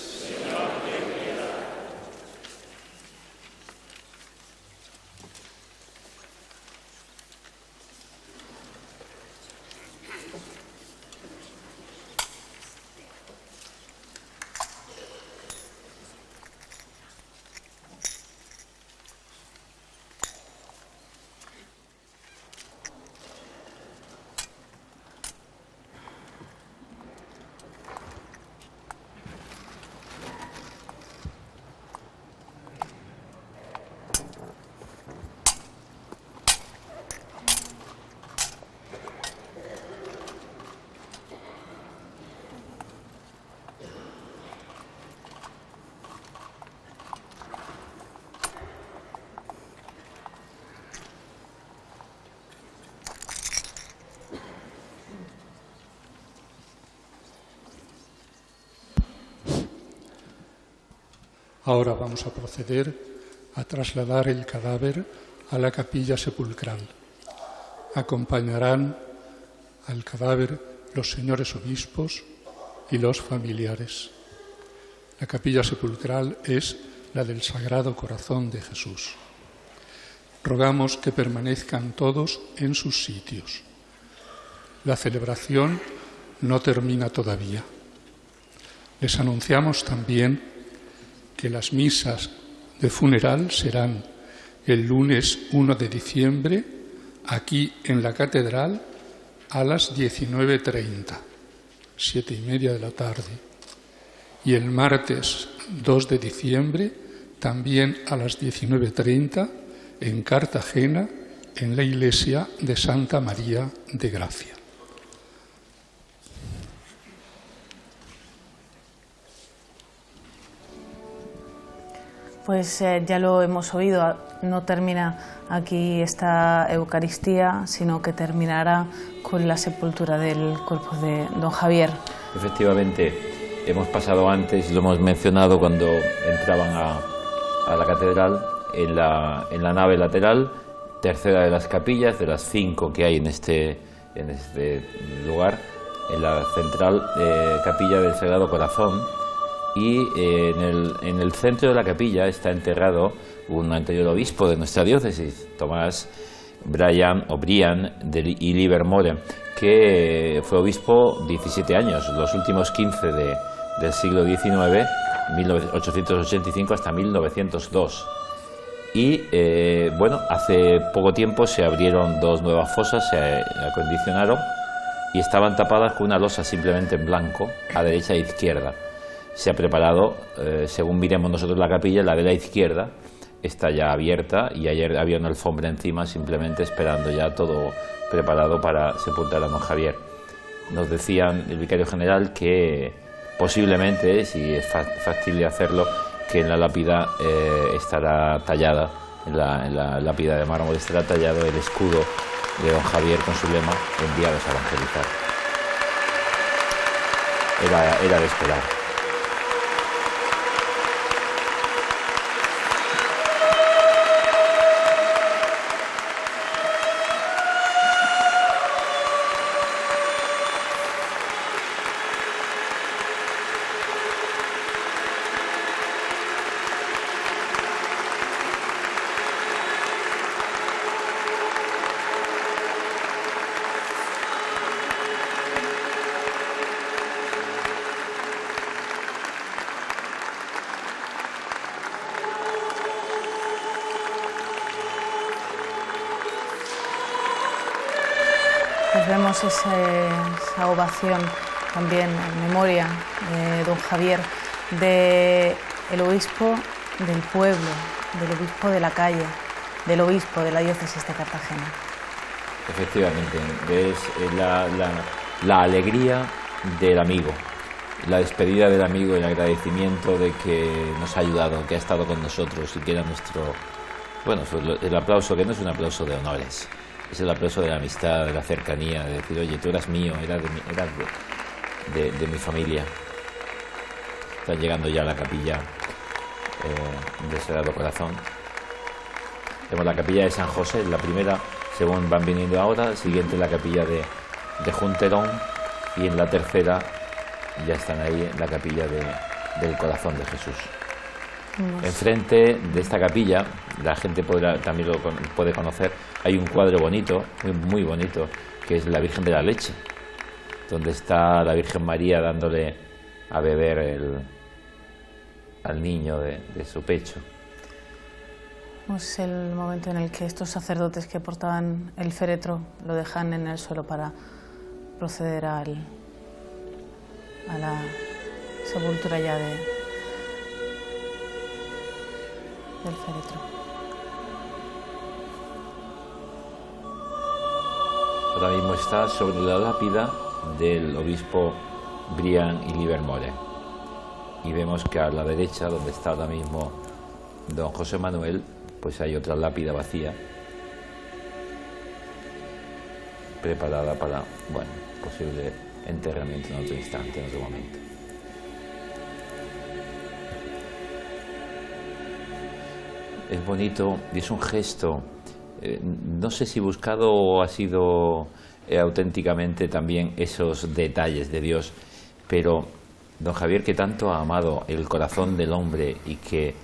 Ahora vamos a proceder a trasladar el cadáver a la capilla sepulcral. Acompañarán al cadáver los señores obispos y los familiares. La capilla sepulcral es la del Sagrado Corazón de Jesús. Rogamos que permanezcan todos en sus sitios. La celebración no termina todavía. Les anunciamos también que las misas de funeral serán el lunes 1 de diciembre aquí en la catedral a las 19:30, 7:30 de la tarde, y el martes 2 de diciembre también a las 19:30 en Cartagena, en la iglesia de Santa María de Gracia. Pues ya lo hemos oído, no termina aquí esta Eucaristía, sino que terminará con la sepultura del cuerpo de don Javier. Efectivamente, hemos pasado antes, lo hemos mencionado cuando entraban a la catedral, en la nave lateral, tercera de las capillas, de las 5 que hay en este lugar, en la central capilla del Sagrado Corazón. Y en el centro de la capilla está enterrado un anterior obispo de nuestra diócesis, Tomás Brian y Livermore, que fue obispo 17 años, los últimos 15 del siglo XIX, 1885 hasta 1902. Y bueno, hace poco tiempo se abrieron 2 nuevas fosas, se acondicionaron y estaban tapadas con una losa simplemente en blanco, a derecha e izquierda. Se ha preparado, según miremos nosotros la capilla, la de la izquierda está ya abierta y ayer había una alfombra encima simplemente esperando ya todo preparado para sepultar a don Javier. Nos decían el vicario general que posiblemente, si es factible hacerlo, que en la lápida estará tallada, en la lápida de mármol estará tallado el escudo de don Javier con su lema, enviados a evangelizar. Era de esperar. Pues vemos esa ovación también en memoria de don Javier, del obispo del pueblo, del obispo de la calle, del obispo de la diócesis de Cartagena. Efectivamente, es la alegría del amigo, la despedida del amigo, el agradecimiento de que nos ha ayudado, que ha estado con nosotros y que era nuestro... Bueno, el aplauso, que no es un aplauso de honores, es el aplauso de la amistad, de la cercanía, de decir, oye, tú eras mío, eras de mi familia. Está llegando ya a la capilla del Sagrado Corazón. Tenemos la capilla de San José, la primera, según van viniendo ahora, siguiente la capilla de Junterón, y en la tercera ya están ahí en la capilla del Corazón de Jesús. Enfrente de esta capilla, la gente también lo puede conocer, hay un cuadro bonito, muy bonito, que es la Virgen de la Leche, donde está la Virgen María dándole a beber al niño de su pecho. Es el momento en el que estos sacerdotes que portaban el féretro lo dejan en el suelo para proceder a la sepultura ya del féretro. Ahora mismo está sobre la lápida del obispo Brian y Livermore. Y vemos que a la derecha, donde está ahora mismo don José Manuel, pues hay otra lápida vacía, preparada para, bueno, posible enterramiento en otro instante, en otro momento. Es bonito y es un gesto, no sé si buscado o ha sido auténticamente también esos detalles de Dios, pero don Javier, que tanto ha amado el corazón del hombre y que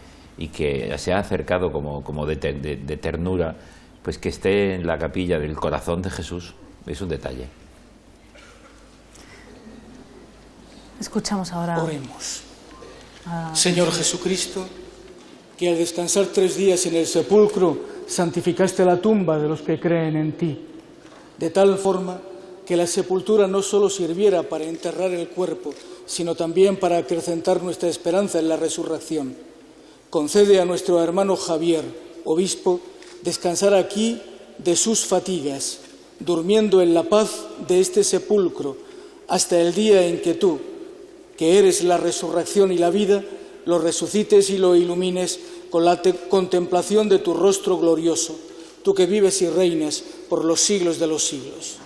se ha acercado como de ternura, pues que esté en la capilla del Corazón de Jesús es un detalle. Escuchamos ahora. Oremos. Señor Jesucristo, que al descansar 3 días en el sepulcro santificaste la tumba de los que creen en ti, de tal forma que la sepultura no solo sirviera para enterrar el cuerpo, sino también para acrecentar nuestra esperanza en la resurrección. Concede a nuestro hermano Javier, obispo, descansar aquí de sus fatigas, durmiendo en la paz de este sepulcro, hasta el día en que tú, que eres la resurrección y la vida, lo resucites y lo ilumines con la contemplación de tu rostro glorioso, tú que vives y reinas por los siglos de los siglos.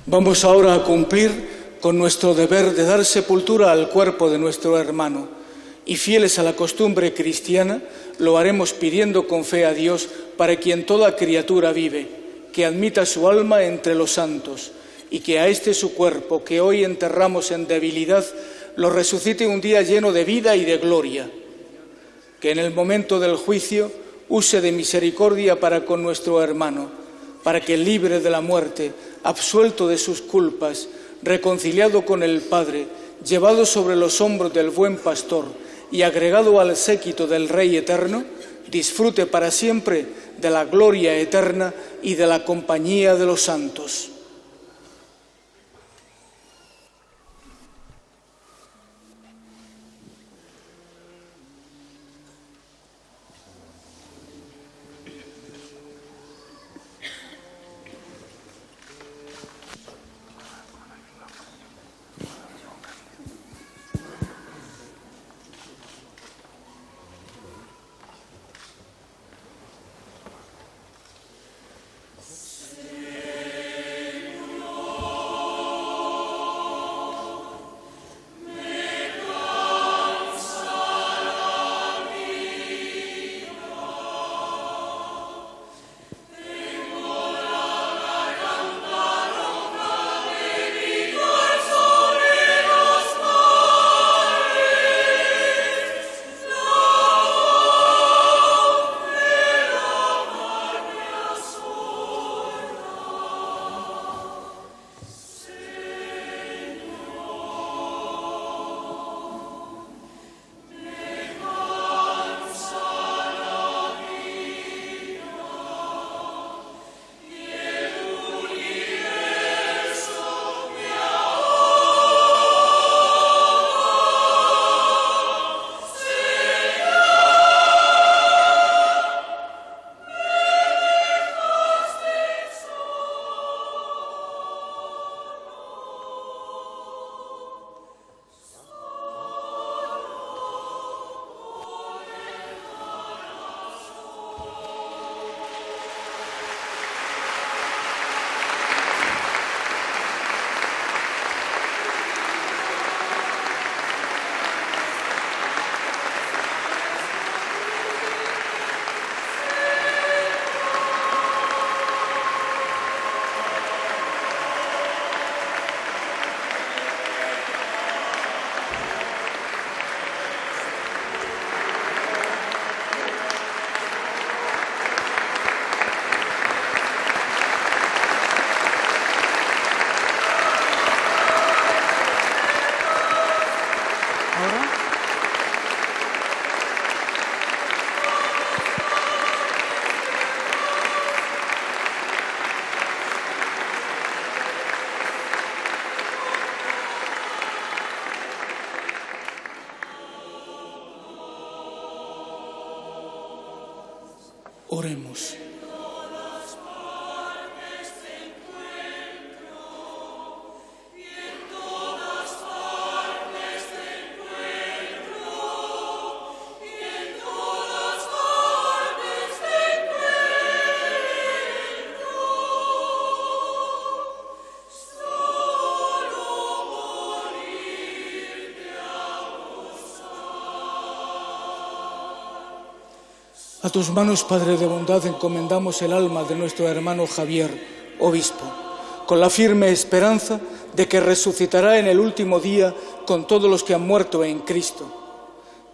Vamos ahora a cumplir con nuestro deber de dar sepultura al cuerpo de nuestro hermano y, fieles a la costumbre cristiana, lo haremos pidiendo con fe a Dios, para quien toda criatura vive, que admita su alma entre los santos y que a este su cuerpo, que hoy enterramos en debilidad, lo resucite un día lleno de vida y de gloria. Que en el momento del juicio use de misericordia para con nuestro hermano, para que, libre de la muerte, absuelto de sus culpas, reconciliado con el Padre, llevado sobre los hombros del buen pastor y agregado al séquito del Rey eterno, disfrute para siempre de la gloria eterna y de la compañía de los santos. Oremos. A tus manos, Padre de bondad, encomendamos el alma de nuestro hermano Javier, obispo, con la firme esperanza de que resucitará en el último día con todos los que han muerto en Cristo.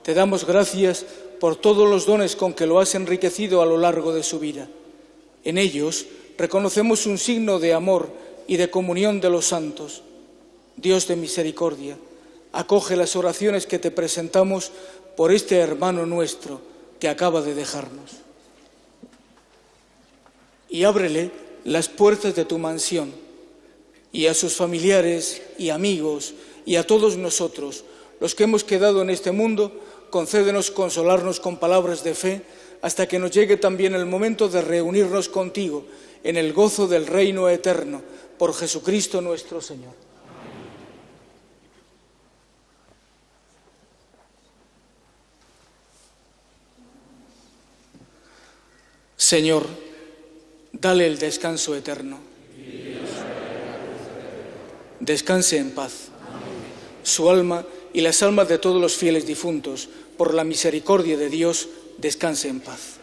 Te damos gracias por todos los dones con que lo has enriquecido a lo largo de su vida. En ellos reconocemos un signo de amor y de comunión de los santos. Dios de misericordia, acoge las oraciones que te presentamos por este hermano nuestro que acaba de dejarnos. Y ábrele las puertas de tu mansión, y a sus familiares y amigos, y a todos nosotros, los que hemos quedado en este mundo, concédenos consolarnos con palabras de fe, hasta que nos llegue también el momento de reunirnos contigo en el gozo del reino eterno, por Jesucristo nuestro Señor. Señor, dale el descanso eterno. descanse en paz. Su alma y las almas de todos los fieles difuntos, por la misericordia de Dios, descanse en paz.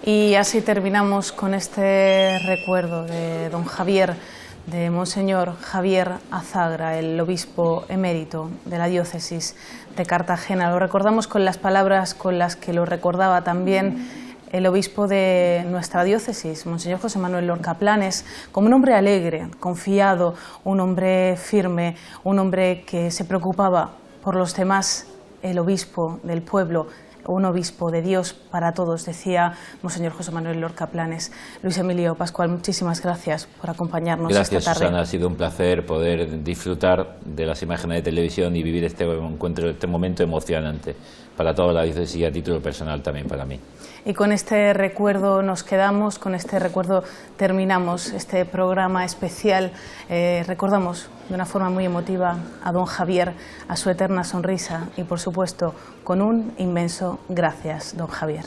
Y así terminamos con este recuerdo de don Javier, de Monseñor Javier Azagra, el obispo emérito de la diócesis de Cartagena. Lo recordamos con las palabras con las que lo recordaba también el obispo de nuestra diócesis, Monseñor José Manuel Lorca Planes, como un hombre alegre, confiado, un hombre firme, un hombre que se preocupaba por los demás, el obispo del pueblo, un obispo de Dios para todos, decía Monseñor José Manuel Lorca Planes. Luis Emilio Pascual, muchísimas gracias por acompañarnos esta tarde. Gracias, Susana, ha sido un placer poder disfrutar de las imágenes de televisión y vivir este encuentro, este momento emocionante para toda la diócesis y a título personal también para mí. Y con este recuerdo nos quedamos, con este recuerdo terminamos este programa especial. Recordamos de una forma muy emotiva a don Javier, a su eterna sonrisa y, por supuesto, con un inmenso gracias, don Javier.